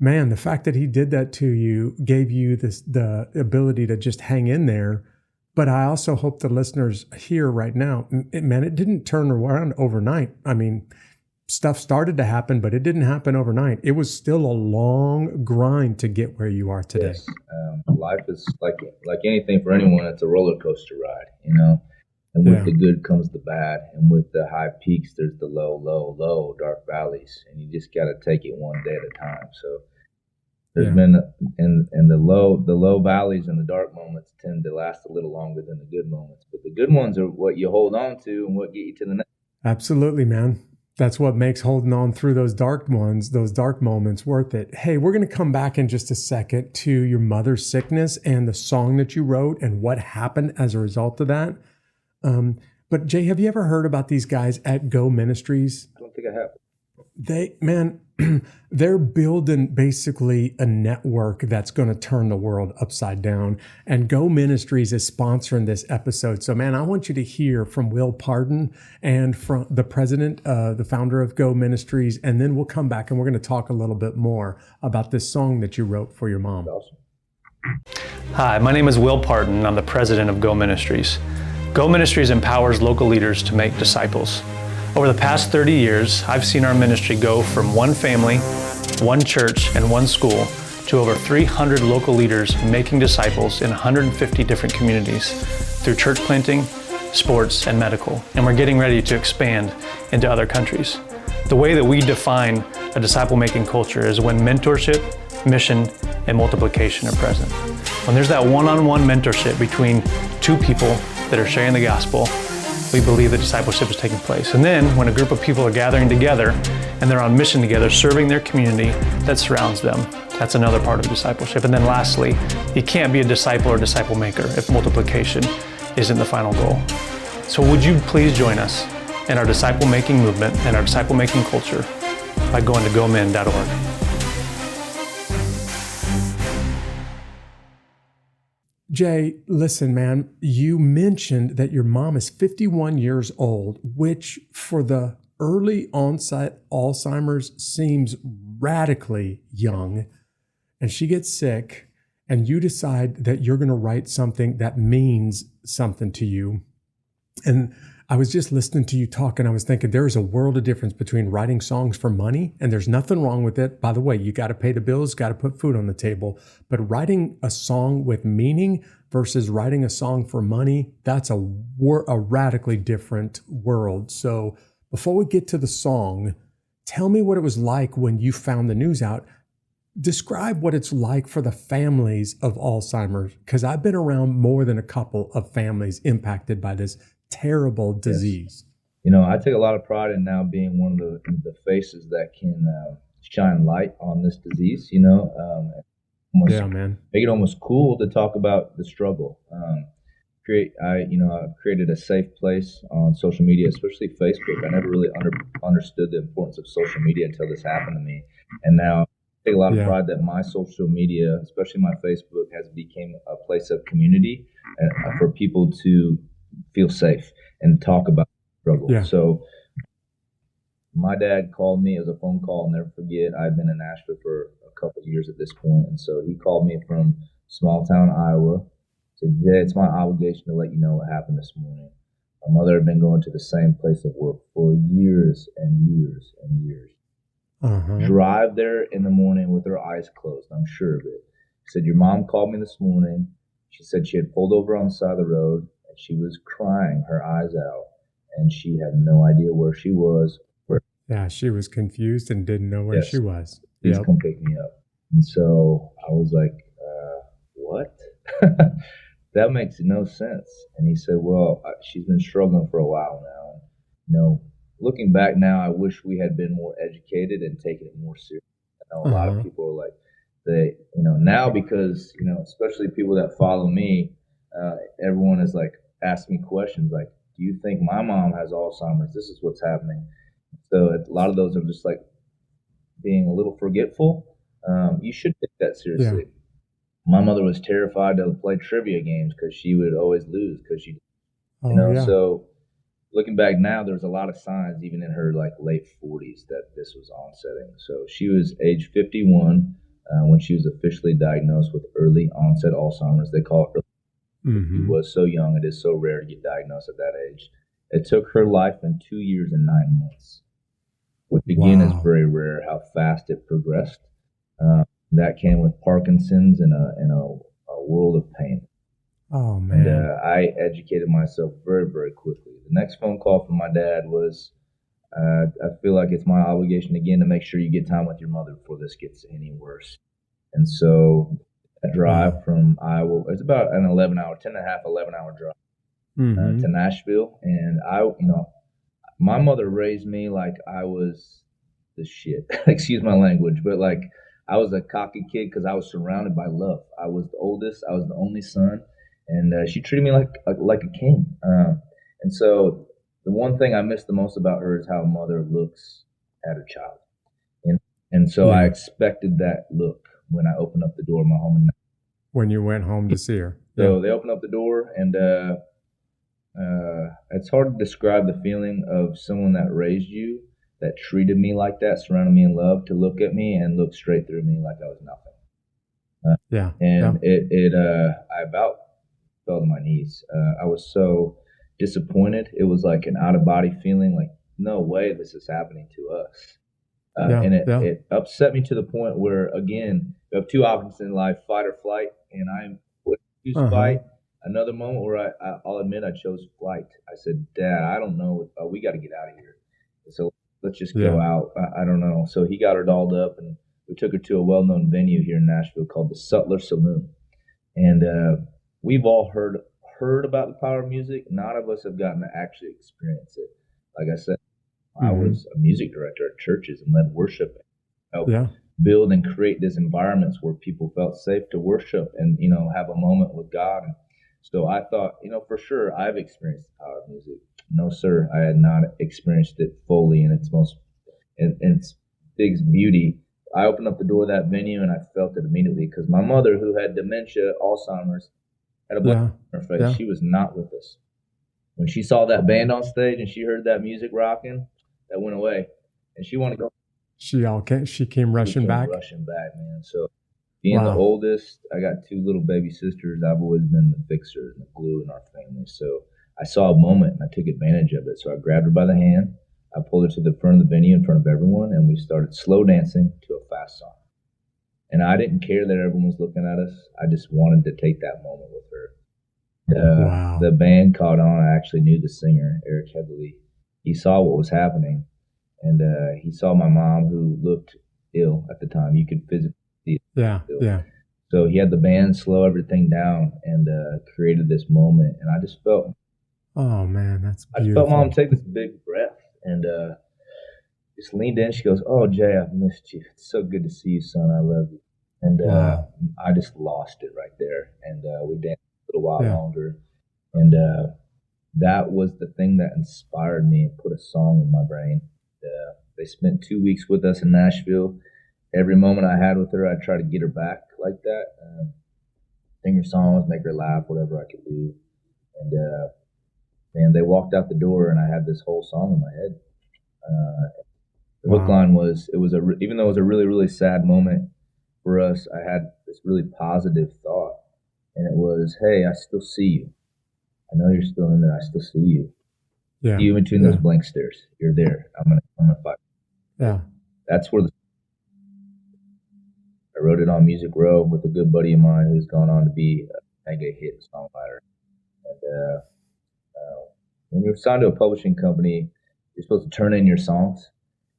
Man, the fact that he did that to you gave you the ability to just hang in there. But I also hope the listeners hear right now, man, it didn't turn around overnight. I mean, stuff started to happen, but it didn't happen overnight. It was still a long grind to get where you are today. Yes. Life is like anything for anyone. It's a roller coaster ride, And with the good comes the bad, and with the high peaks, there's the low, dark valleys, and you just got to take it one day at a time. So there's been, and the low valleys and the dark moments tend to last a little longer than the good moments. But the good ones are what you hold on to and what get you to the next. Absolutely, man. That's what makes holding on through those dark moments worth it. Hey, we're going to come back in just a second to your mother's sickness and the song that you wrote and what happened as a result of that. But Jay, have you ever heard about these guys at Go Ministries? I don't think I have. They're building basically a network that's going to turn the world upside down. And Go Ministries is sponsoring this episode. So, man, I want you to hear from Will Pardon and from the president, the founder of Go Ministries. And then we'll come back and we're going to talk a little bit more about this song that you wrote for your mom. Awesome. Hi, my name is Will Pardon. I'm the president of Go Ministries. Go Ministries empowers local leaders to make disciples. Over the past 30 years, I've seen our ministry go from one family, one church, and one school to over 300 local leaders making disciples in 150 different communities through church planting, sports, and medical. And we're getting ready to expand into other countries. The way that we define a disciple-making culture is when mentorship, mission, and multiplication are present. When there's that one-on-one mentorship between two people that are sharing the gospel, we believe that discipleship is taking place. And then when a group of people are gathering together and they're on mission together, serving their community that surrounds them, that's another part of discipleship. And then lastly, you can't be a disciple or disciple maker if multiplication isn't the final goal. So would you please join us in our disciple-making movement and our disciple-making culture by going to gomin.org. Jay, listen, man, you mentioned that your mom is 51 years old, which for the early onset Alzheimer's seems radically young. And she gets sick, and you decide that you're going to write something that means something to you. And I was just listening to you talk, and I was thinking there is a world of difference between writing songs for money, and there's nothing wrong with it. By the way, you got to pay the bills, got to put food on the table. But writing a song with meaning versus writing a song for money, that's a radically different world. So before we get to the song, tell me what it was like when you found the news out. Describe what it's like for the families of Alzheimer's, because I've been around more than a couple of families impacted by this terrible disease. Yes. I take a lot of pride in now being one of the faces that can shine light on this disease, Man. Make it almost cool to talk about the struggle. I've created a safe place on social media, especially Facebook. I never really understood the importance of social media until this happened to me. And now I take a lot of pride that my social media, especially my Facebook, has become a place of community for people to feel safe and talk about struggle. Yeah. So my dad called me. It was a phone call. I'll never forget. I'd been in Nashville for a couple of years at this point. And so he called me from small town Iowa. Said, Jay, it's my obligation to let you know what happened this morning. My mother had been going to the same place of work for years and years and years. Drive there in the morning with her eyes closed. I'm sure of it. He said, your mom called me this morning. She said she had pulled over on the side of the road. She was crying her eyes out, and she had no idea where she was. Yeah, she was confused and didn't know where she was. Please come pick me up. And so I was like, what? That makes no sense. And he said, well, she's been struggling for a while now. Looking back now, I wish we had been more educated and taken it more seriously. I know a lot of people are like, now because, especially people that follow me, everyone is like, ask me questions like, do you think my mom has Alzheimer's? This is what's happening. So a lot of those are just like being a little forgetful. You should take that seriously. Yeah. My mother was terrified to play trivia games because she would always lose because she, So looking back now, there's a lot of signs even in her like late 40s that this was onsetting. So she was age 51 when she was officially diagnosed with early onset Alzheimer's. They call it early. She was so young. It is so rare to get diagnosed at that age. It took her life in 2 years and 9 months, which again is very rare how fast it progressed. That came with Parkinson's and a world of pain. Oh, man. And I educated myself very, very quickly. The next phone call from my dad was, I feel like it's my obligation again to make sure you get time with your mother before this gets any worse. And so a drive from Iowa. It's about an 11 hour drive to Nashville. And my mother raised me like I was the shit. Excuse my language, but like I was a cocky kid because I was surrounded by love. I was the oldest. I was the only son, and she treated me like a king. And so the one thing I miss the most about her is how a mother looks at a child. And so I expected that look when I opened up the door of my home. When you went home to see her. So they opened up the door, and it's hard to describe the feeling of someone that raised you, that treated me like that, surrounded me in love, to look at me and look straight through me like I was nothing. I about fell to my knees. I was so disappointed. It was like an out-of-body feeling, like, no way this is happening to us. It upset me to the point where, again, you have two options in life, fight or flight, and I would choose fight. Another moment where I'll admit I chose flight. I said, Dad, I don't know. We got to get out of here. So let's just go out. I don't know. So he got her dolled up, and we took her to a well-known venue here in Nashville called the Sutler Saloon. And we've all heard about the power of music. None of us have gotten to actually experience it. Like I said, I was a music director at churches and led worship, helped build and create these environments where people felt safe to worship and, have a moment with God. And So I thought, for sure, I've experienced the power of music. No, sir, I had not experienced it fully in its in its biggest beauty. I opened up the door of that venue and I felt it immediately because my mother, who had dementia, Alzheimer's, had a blank Yeah. on her face. Yeah. She was not with us. When she saw that band on stage and she heard that music rocking, that went away, and she wanted to go. She came rushing back. Rushing back, man. So being the Wow. oldest, I got two little baby sisters. I've always been the fixer and the glue in our family. So I saw a moment and I took advantage of it. So I grabbed her by the hand. I pulled her to the front of the venue in front of everyone, and we started slow dancing to a fast song. And I didn't care that everyone was looking at us. I just wanted to take that moment with her. Wow. The band caught on. I actually knew the singer, Eric Headley. He saw what was happening, and he saw my mom, who looked ill at the time. You could physically see it. Yeah. Ill. Yeah. So he had the band slow everything down and created this moment. And I just felt, oh man, that's beautiful. I just felt Mom take this big breath and just leaned in. She goes, "Oh, Jay, I've missed you. It's so good to see you, son. I love you." And Wow. I just lost it right there. And we danced a little while Yeah. longer. And that was the thing that inspired me and put a song in my brain. They spent 2 weeks with us in Nashville. Every moment I had with her, I'd try to get her back like that. Sing her songs, make her laugh, whatever I could do. And they walked out the door, and I had this whole song in my head. The hook line was, even though it was a really, really sad moment for us, I had this really positive thought. And it was, "Hey, I still see you. I know you're still in there. I still see you. Yeah. See you between those blank stares. You're there. I'm gonna fight." Yeah. That's where I wrote it on Music Row with a good buddy of mine who's gone on to be a mega hit songwriter. And when you're signed to a publishing company, you're supposed to turn in your songs.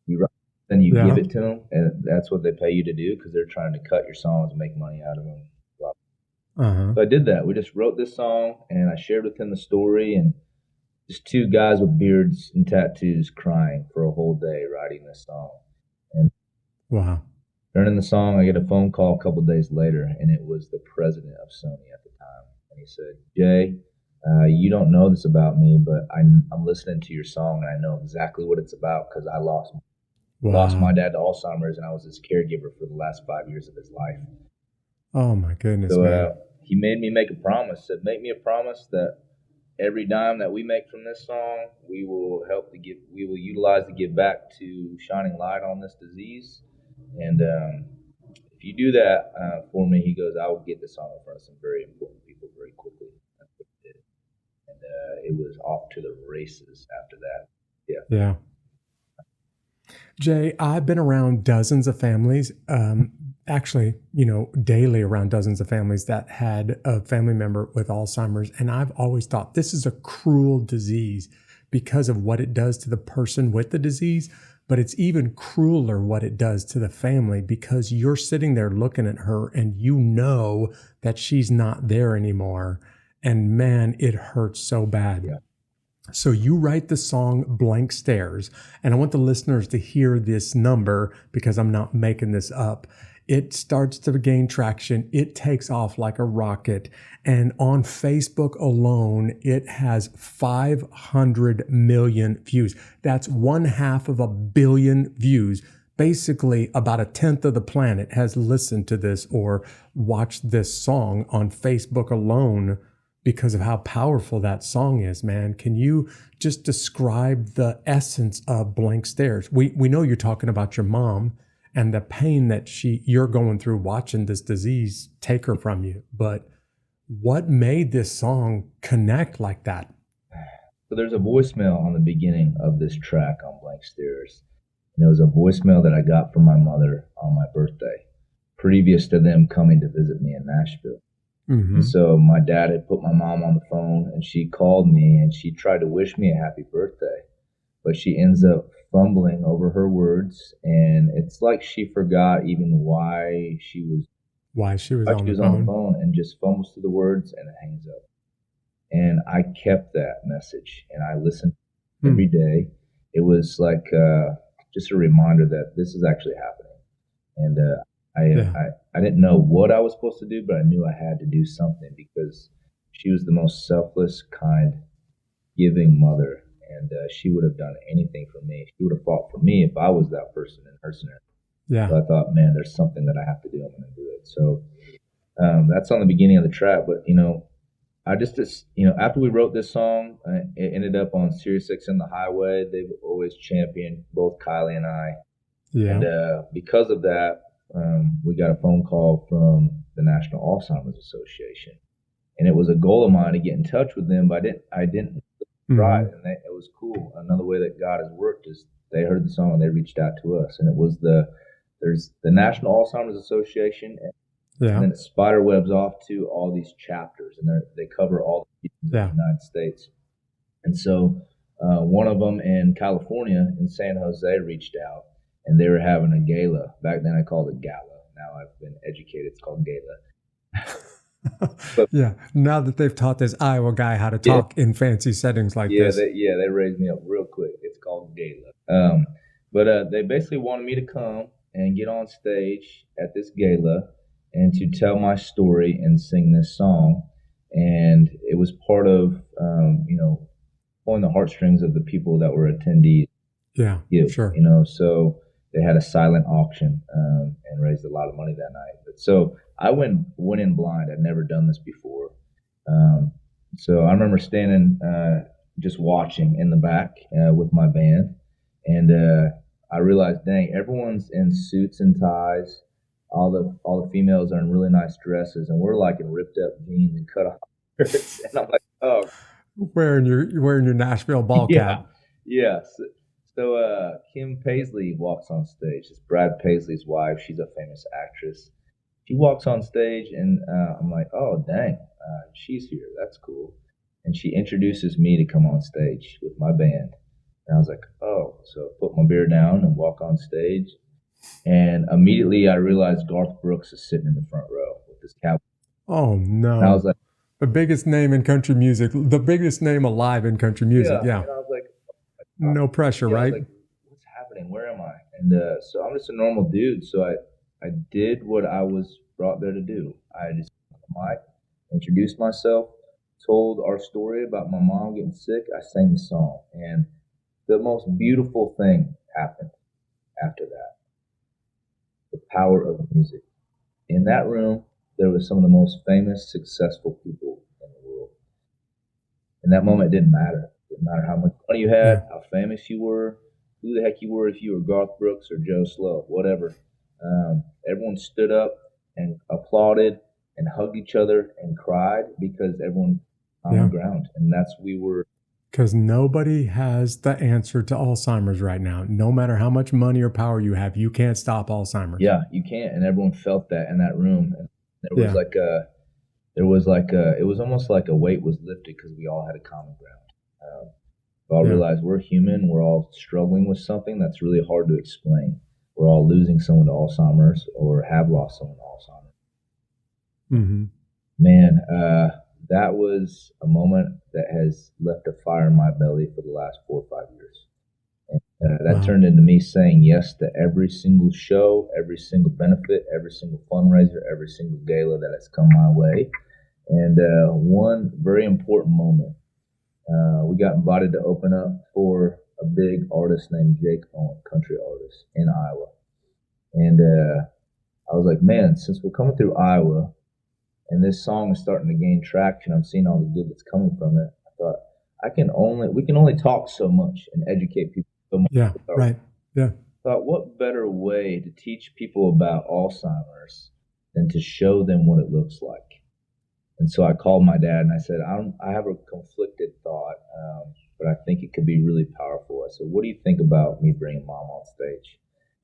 You write, then you give it to them, and that's what they pay you to do because they're trying to cut your songs and make money out of them. So I did that. We just wrote this song, and I shared with him the story, and just two guys with beards and tattoos crying for a whole day writing this song. And wow. turning the song, I get a phone call a couple of days later, and it was the president of Sony at the time. And he said, "Jay, you don't know this about me, but I'm listening to your song, and I know exactly what it's about because I lost my dad to Alzheimer's, and I was his caregiver for the last 5 years of his life." Oh my goodness, So man. he made me make a promise. Said, "Make me a promise that every dime that we make from this song, we will utilize to give back to shining light on this disease. And if you do that for me," he goes, "I will get this song in front of some very important people very quickly." That's what he did. And it was off to the races after that. Yeah. Yeah. Jay, I've been around dozens of families, actually, daily around dozens of families that had a family member with Alzheimer's. And I've always thought this is a cruel disease because of what it does to the person with the disease. But it's even crueler what it does to the family because you're sitting there looking at her and you know that she's not there anymore. And man, it hurts so bad. Yeah. So you write the song Blank Stares, and I want the listeners to hear this number because I'm not making this up. It starts to gain traction. It takes off like a rocket. And on Facebook alone, it has 500 million views. That's 1/2 billion views. Basically, about 1/10 of the planet has listened to this or watched this song on Facebook alone because of how powerful that song is, man. Can you just describe the essence of Blank Stares? We know you're talking about your mom and the pain that you're going through watching this disease take her from you. But what made this song connect like that? So there's a voicemail on the beginning of this track on Blank Stares. And it was a voicemail that I got from my mother on my birthday, previous to them coming to visit me in Nashville. Mm-hmm. And so my dad had put my mom on the phone, and she called me and she tried to wish me a happy birthday, but she ends up fumbling over her words, and it's like she forgot even why she was on the phone, and just fumbles through the words and it hangs up. And I kept that message and I listened every day. It was like just a reminder that this is actually happening. And I didn't know what I was supposed to do, but I knew I had to do something because she was the most selfless, kind, giving mother, and she would have done anything for me. She would have fought for me if I was that person in her scenario. Yeah. So I thought, man, there's something that I have to do. I'm going to do it. So that's on the beginning of the track. But I just after we wrote this song, it ended up on Sirius XM The Highway. They've always championed both Kylie and I. Yeah. And because of that, we got a phone call from the National Alzheimer's Association, and it was a goal of mine to get in touch with them, but I didn't try, and it was cool. Another way that God has worked is they heard the song and they reached out to us, and it was there's the National Alzheimer's Association, and then it spider webs off to all these chapters, and they cover all the in the United States. And so one of them in California, in San Jose, reached out, and they were having a gala. Back then I called it gala. Now I've been educated, it's called gala. But, now that they've taught this Iowa guy how to talk in fancy settings like this. They raised me up real quick. It's called gala. But they basically wanted me to come and get on stage at this gala and to tell my story and sing this song. And it was part of, pulling the heartstrings of the people that were attendees. Yeah, sure. So they had a silent auction and raised a lot of money that night. But so I went in blind. I'd never done this before. So I remember standing just watching in the back with my band. And I realized, dang, everyone's in suits and ties. All the females are in really nice dresses, and we're like in ripped up jeans and cut off shirts. And I'm like, oh, wearing your Nashville ball cap. Yeah. So Kim Paisley walks on stage. It's Brad Paisley's wife. She's a famous actress. She walks on stage, and I'm like, oh, dang, she's here. That's cool. And she introduces me to come on stage with my band. And I was like, oh. So I put my beer down and walk on stage. And immediately I realized Garth Brooks is sitting in the front row with this cowboy. Oh, no. And I was like, the biggest name in country music, the biggest name alive in country music. Yeah. And I was like, no pressure, right? Like, what's happening? Where am I? And so I'm just a normal dude. So I did what I was brought there to do. I just introduced myself, told our story about my mom getting sick. I sang the song. And the most beautiful thing happened after that. The power of music. In that room, there was some of the most famous, successful people in the world. In that moment, it didn't matter. It didn't matter how much money you had, how famous you were, who the heck you were, if you were Garth Brooks or Joe Slow, whatever. Everyone stood up and applauded and hugged each other and cried because everyone on the ground. And that's we were. Because nobody has the answer to Alzheimer's right now. No matter how much money or power you have, you can't stop Alzheimer's. Yeah, you can't. And everyone felt that in that room. And there was it was almost like a weight was lifted because we all had a common ground. We all realized we're human. We're all struggling with something that's really hard to explain. We're all losing someone to Alzheimer's or have lost someone to Alzheimer's. Mm-hmm. Man, that was a moment that has left a fire in my belly for the last 4 or 5 years. And that turned into me saying yes to every single show, every single benefit, every single fundraiser, every single gala that has come my way. And one very important moment, we got invited to open up for a big artist named Jake Owen, country artist in Iowa. And I was like, man, since we're coming through Iowa, and this song is starting to gain traction, I'm seeing all the good that's coming from it. I thought we can only talk so much and educate people so much. Yeah, right. Yeah. I thought, what better way to teach people about Alzheimer's than to show them what it looks like? And so I called my dad and I said, I have a conflicted thought, but I think it could be really powerful. I said, what do you think about me bringing Mom on stage?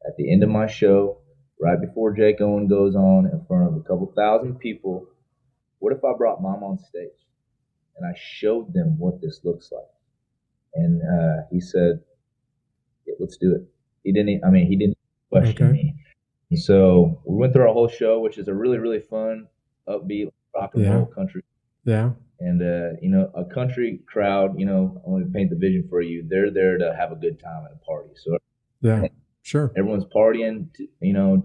At the end of my show, right before Jake Owen goes on in front of a couple thousand people, what if I brought Mom on stage and I showed them what this looks like? And he said, yeah, let's do it. He didn't question me. And so we went through our whole show, which is a really, really fun, upbeat, rock and roll country. Yeah. And, a country crowd, only paint the vision for you. They're there to have a good time at a party. So sure. Everyone's partying,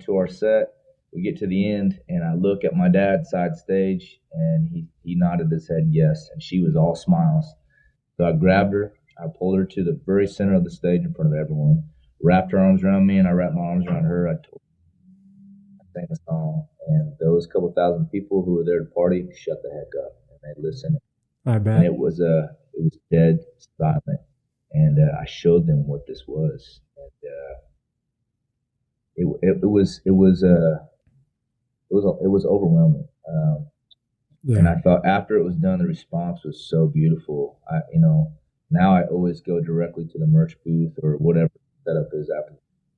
to our set. we get to the end, and I look at my dad side stage, and he nodded his head yes, and she was all smiles. So I grabbed her, I pulled her to the very center of the stage in front of everyone, wrapped her arms around me, and I wrapped my arms around her. I told her to sing the song, and those couple thousand people who were there to party shut the heck up, and they listened. I bet. And it was dead silent, and I showed them what this was, and it was overwhelming. Yeah. And I thought after it was done, the response was so beautiful. Now I always go directly to the merch booth or whatever the setup is after,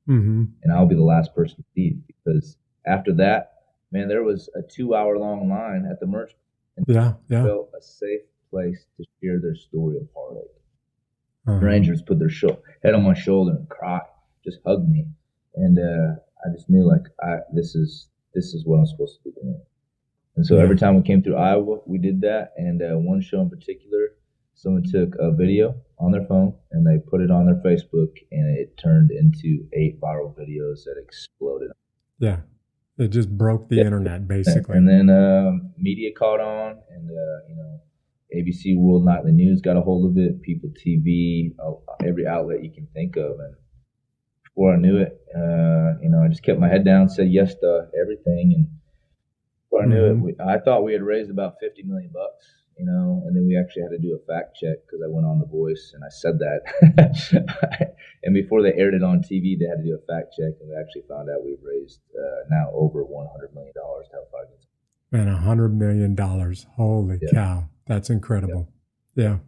Mm-hmm. and I'll be the last person to leave, because after that, man, there was a 2-hour long line at the merch booth, and Yeah. it felt a safe place to share their story of heartache. Uh-huh. Strangers put their head on my shoulder and cry, just hug me, and I just knew this is what I'm supposed to be doing. And so every time we came through Iowa, we did that. And one show in particular, someone took a video on their phone and they put it on their Facebook, and it turned into 8 viral videos that exploded. Yeah. It just broke the internet, basically. And then media caught on, and ABC World Nightly News got a hold of it, People TV, every outlet you can think of. And before I knew it, I just kept my head down, said yes to everything, and before I knew it, I thought we had raised about $50 million, and then we actually had to do a fact check because I went on The Voice and I said that. And before they aired it on TV, they had to do a fact check, and we actually found out we've raised now over $100 million to help fight against it. Man, $100 million. Holy cow. That's incredible. Yeah.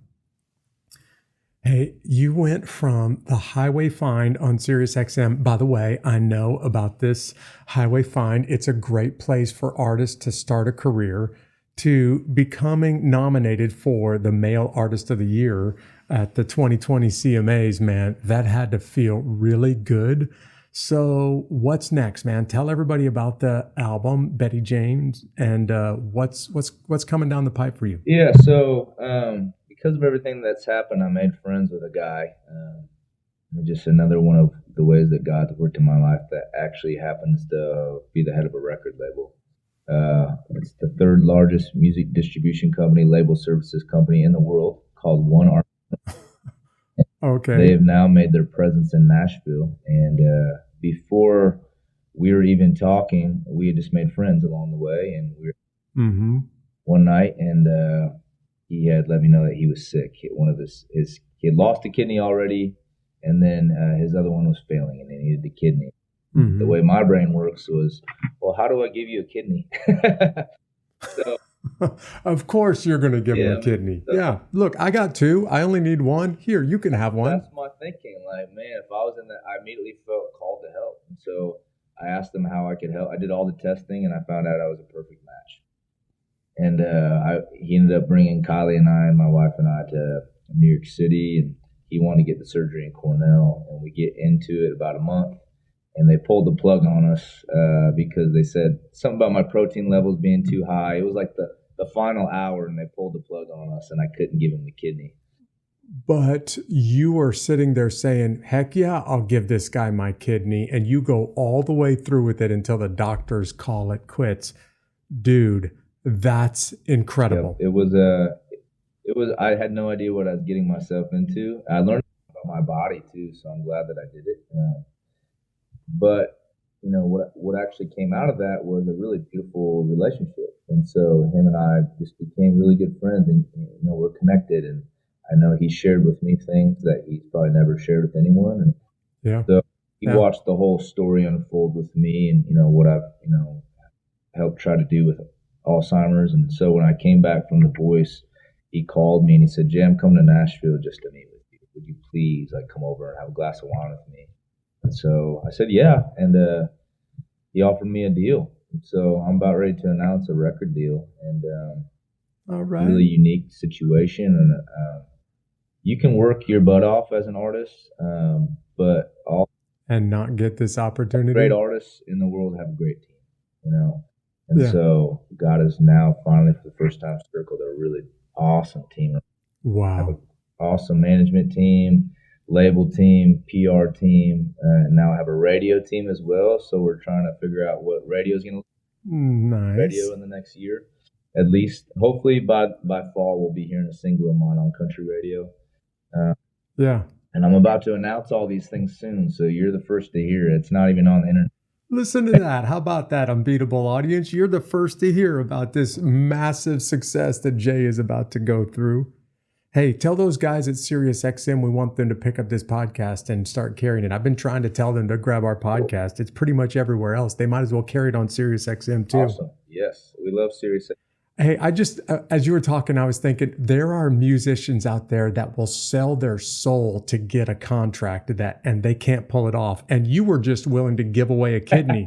Hey, you went from the Highway Find on SiriusXM. By the way, I know about this Highway Find. It's a great place for artists to start a career, to becoming nominated for the Male Artist of the Year at the 2020 CMAs. Man, that had to feel really good. So what's next, man? Tell everybody about the album, Betty James, and what's coming down the pipe for you. Yeah, so because of everything that's happened, I made friends with a guy. Just another one of the ways that God's worked in my life that actually happens to be the head of a record label. It's the third largest music distribution company, label services company in the world, called One Art. Okay. They have now made their presence in Nashville, and before we were even talking, we had just made friends along the way, and we were one night, and he had let me know that he was sick. One of he had lost a kidney already, and then his other one was failing, and he needed the kidney. The way my brain works was, well, how do I give you a kidney? So, of course you're going to give him a kidney. Yeah. Look, I got 2. I only need 1. Here, you can have 1. That's my thinking. Like, man, if I was in that, I immediately felt called to help. And so I asked them how I could help. I did all the testing, and I found out I was a perfect match. And he ended up bringing Kylie and I, my wife and I, to New York City, and he wanted to get the surgery in Cornell. And we get into it about a month, and they pulled the plug on us because they said something about my protein levels being too high. It was like the final hour, and they pulled the plug on us, and I couldn't give him the kidney. But you were sitting there saying, heck yeah, I'll give this guy my kidney. And you go all the way through with it until the doctors call it quits. Dude, that's incredible. Yep. It was, I had no idea what I was getting myself into. I learned about my body too, so I'm glad that I did it. But what actually came out of that was a really beautiful relationship. And so him and I just became really good friends, and we're connected. And I know he shared with me things that he's probably never shared with anyone. And so he watched the whole story unfold with me, and what I've helped try to do with Alzheimer's. And so when I came back from The Voice, he called me and he said, "Jay, I'm coming to Nashville just to meet with you. Would you please come over and have a glass of wine with me?" And so I said, yeah. And he offered me a deal. And so I'm about ready to announce a record deal, and all right. Really unique situation. And you can work your butt off as an artist, but all and not get this opportunity. Great artists in the world have a great team, And so God has now finally, for the first time, circled a really awesome team. Wow. Have an awesome management team. label team, PR team, and now I have a radio team as well. So we're trying to figure out what radio is going to Nice. radio in the next year, at least. Hopefully by fall we'll be hearing a single of mine on country radio. Yeah. And I'm about to announce all these things soon, so you're the first to hear it. It's not even on the internet. Listen to that. How about that, Unbeatable audience? You're the first to hear about this massive success that Jay is about to go through. Hey, tell those guys at SiriusXM we want them to pick up this podcast and start carrying it. I've been trying to tell them to grab our podcast. It's pretty much everywhere else. They might as well carry it on SiriusXM too. Awesome. Yes, we love SiriusXM. Hey, I just, as you were talking, I was thinking there are musicians out there that will sell their soul to get a contract that, and they can't pull it off. And you were just willing to give away a kidney.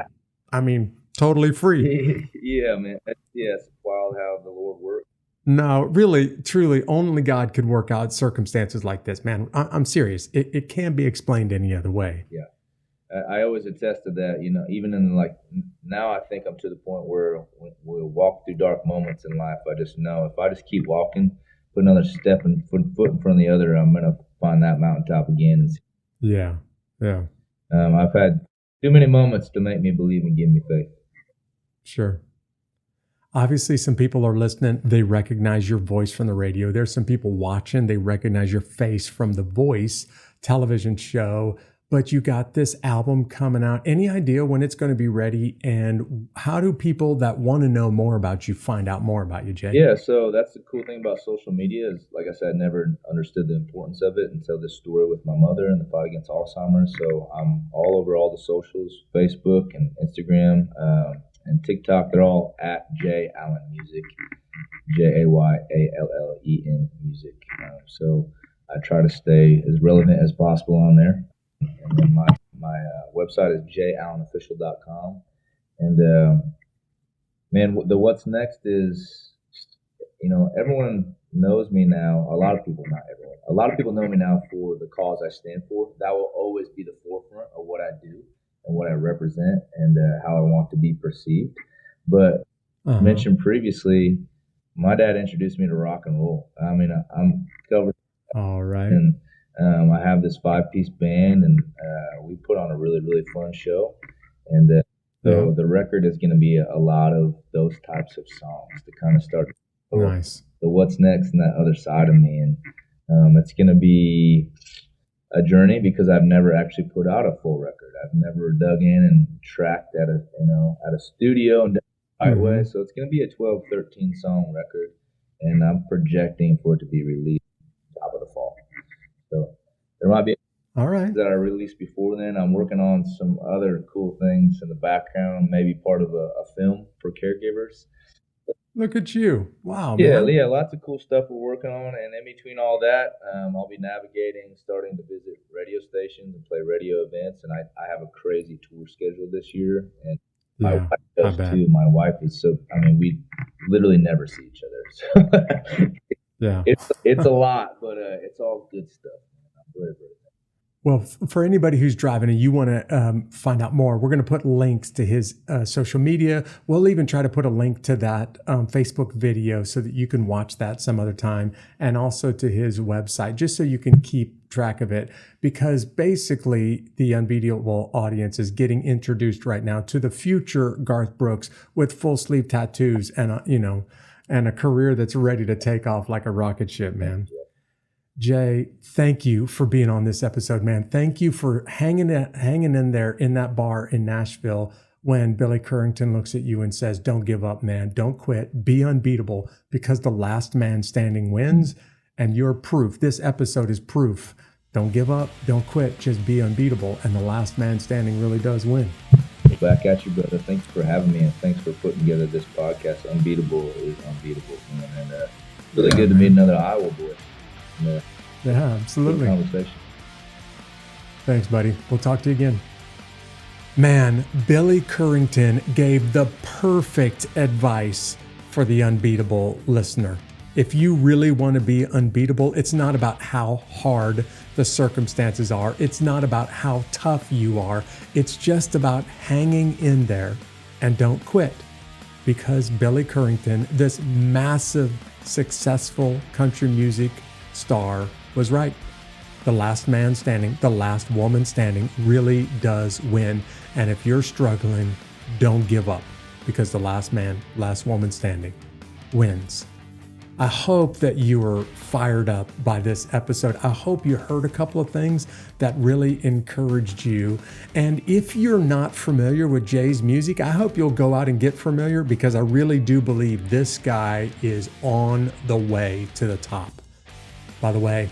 I mean, totally free. Yeah, man. Yeah, it's wild how the Lord works. No, really, truly, only God could work out circumstances like this, man. I'm serious. It can't be explained any other way. Yeah. I always attest to that, even in now I think I'm to the point where we'll walk through dark moments in life. I just know if I just keep walking, put another step and foot in front of the other, I'm going to find that mountaintop again. Yeah. Yeah. I've had too many moments to make me believe and give me faith. Sure. Obviously, some people are listening. They recognize your voice from the radio. There's some people watching. They recognize your face from the Voice television show. But you got this album coming out. Any idea when it's going to be ready? And how do people that want to know more about you find out more about you, Jay? Yeah, so that's the cool thing about social media is, like I said, I never understood the importance of it until this story with my mother and the fight against Alzheimer. So I'm all over all the socials, Facebook and Instagram and TikTok. They're all at Jay Allen Music, JAYALLEN Music. So I try to stay as relevant as possible on there. And then my website is jallenofficial.com. And, man, the what's next is, everyone knows me now. A lot of people, not everyone. A lot of people know me now for the cause I stand for. That will always be the forefront of what I do and what I represent and how I want to be perceived. But mentioned previously, my dad introduced me to rock and roll. I mean, I'm covered. All right. And I have this 5-piece band, and we put on a really, really fun show. And so the record is going to be a lot of those types of songs to kind of start nice. The what's next and that other side of me. And it's going to be a journey because I've never actually put out a full record. I've never dug in and tracked at a studio and done it the right way. So it's going to be a 12, 13 song record, and I'm projecting for it to be released top of the fall. So there might be all right that I released before then. I'm working on some other cool things in the background, maybe part of a film for caregivers. Look at you. Wow, man. Yeah, lots of cool stuff we're working on. And in between all that, I'll be navigating, starting to visit radio stations and play radio events. And I have a crazy tour schedule this year. And my wife does too. My wife is we literally never see each other. So yeah, it's a lot, but it's all good stuff. I'm very, very thankful. Well, for anybody who's driving and you want to find out more, we're going to put links to his social media. We'll even try to put a link to that Facebook video so that you can watch that some other time, and also to his website, just so you can keep track of it. Because basically, the Unbeatable audience is getting introduced right now to the future Garth Brooks with full sleeve tattoos and a career that's ready to take off like a rocket ship, man. Jay, thank you for being on this episode, man. Thank you for hanging in there in that bar in Nashville when Billy Currington looks at you and says, "Don't give up, man. Don't quit. Be unbeatable, because the last man standing wins." And you're proof. This episode is proof. Don't give up. Don't quit. Just be unbeatable. And the last man standing really does win. Back at you, brother. Thanks for having me, and thanks for putting together this podcast. Unbeatable is unbeatable, man. And really good to meet another Iowa boy. Yeah, absolutely. Good conversation. Thanks, buddy. We'll talk to you again. Man, Billy Currington gave the perfect advice for the unbeatable listener. If you really want to be unbeatable, it's not about how hard the circumstances are. It's not about how tough you are. It's just about hanging in there and don't quit. Because Billy Currington, this massive, successful country music star, was right. The last man standing, the last woman standing really does win. And if you're struggling, don't give up, because the last man, last woman standing wins. I hope that you were fired up by this episode. I hope you heard a couple of things that really encouraged you. And if you're not familiar with Jay's music, I hope you'll go out and get familiar, because I really do believe this guy is on the way to the top. By the way,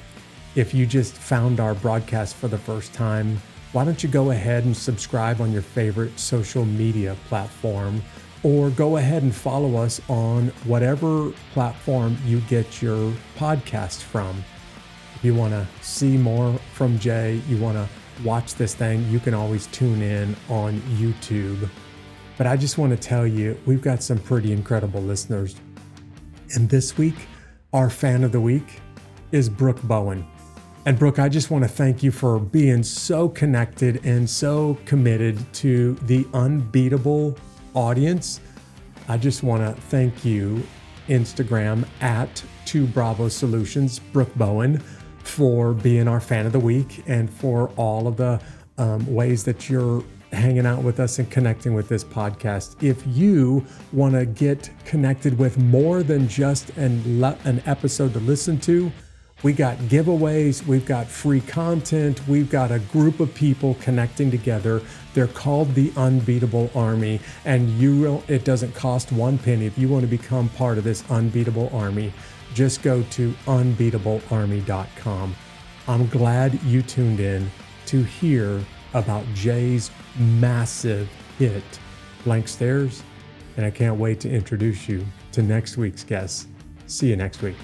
if you just found our broadcast for the first time, why don't you go ahead and subscribe on your favorite social media platform, or go ahead and follow us on whatever platform you get your podcast from. If you want to see more from Jay, you want to watch this thing, you can always tune in on YouTube. But I just want to tell you, we've got some pretty incredible listeners. And this week, our fan of the week is Brooke Bowen. And Brooke, I just want to thank you for being so connected and so committed to the Unbeatable audience. I just want to thank you, Instagram at 2Bravo Solutions, Brooke Bowen, for being our fan of the week and for all of the ways that you're hanging out with us and connecting with this podcast. If you want to get connected with more than just an episode to listen to, we got giveaways, we've got free content, we've got a group of people connecting together. They're called the Unbeatable Army, and it doesn't cost one penny. If you want to become part of this Unbeatable Army, just go to unbeatablearmy.com. I'm glad you tuned in to hear about Jay's massive hit, Blank Stares, and I can't wait to introduce you to next week's guest. See you next week.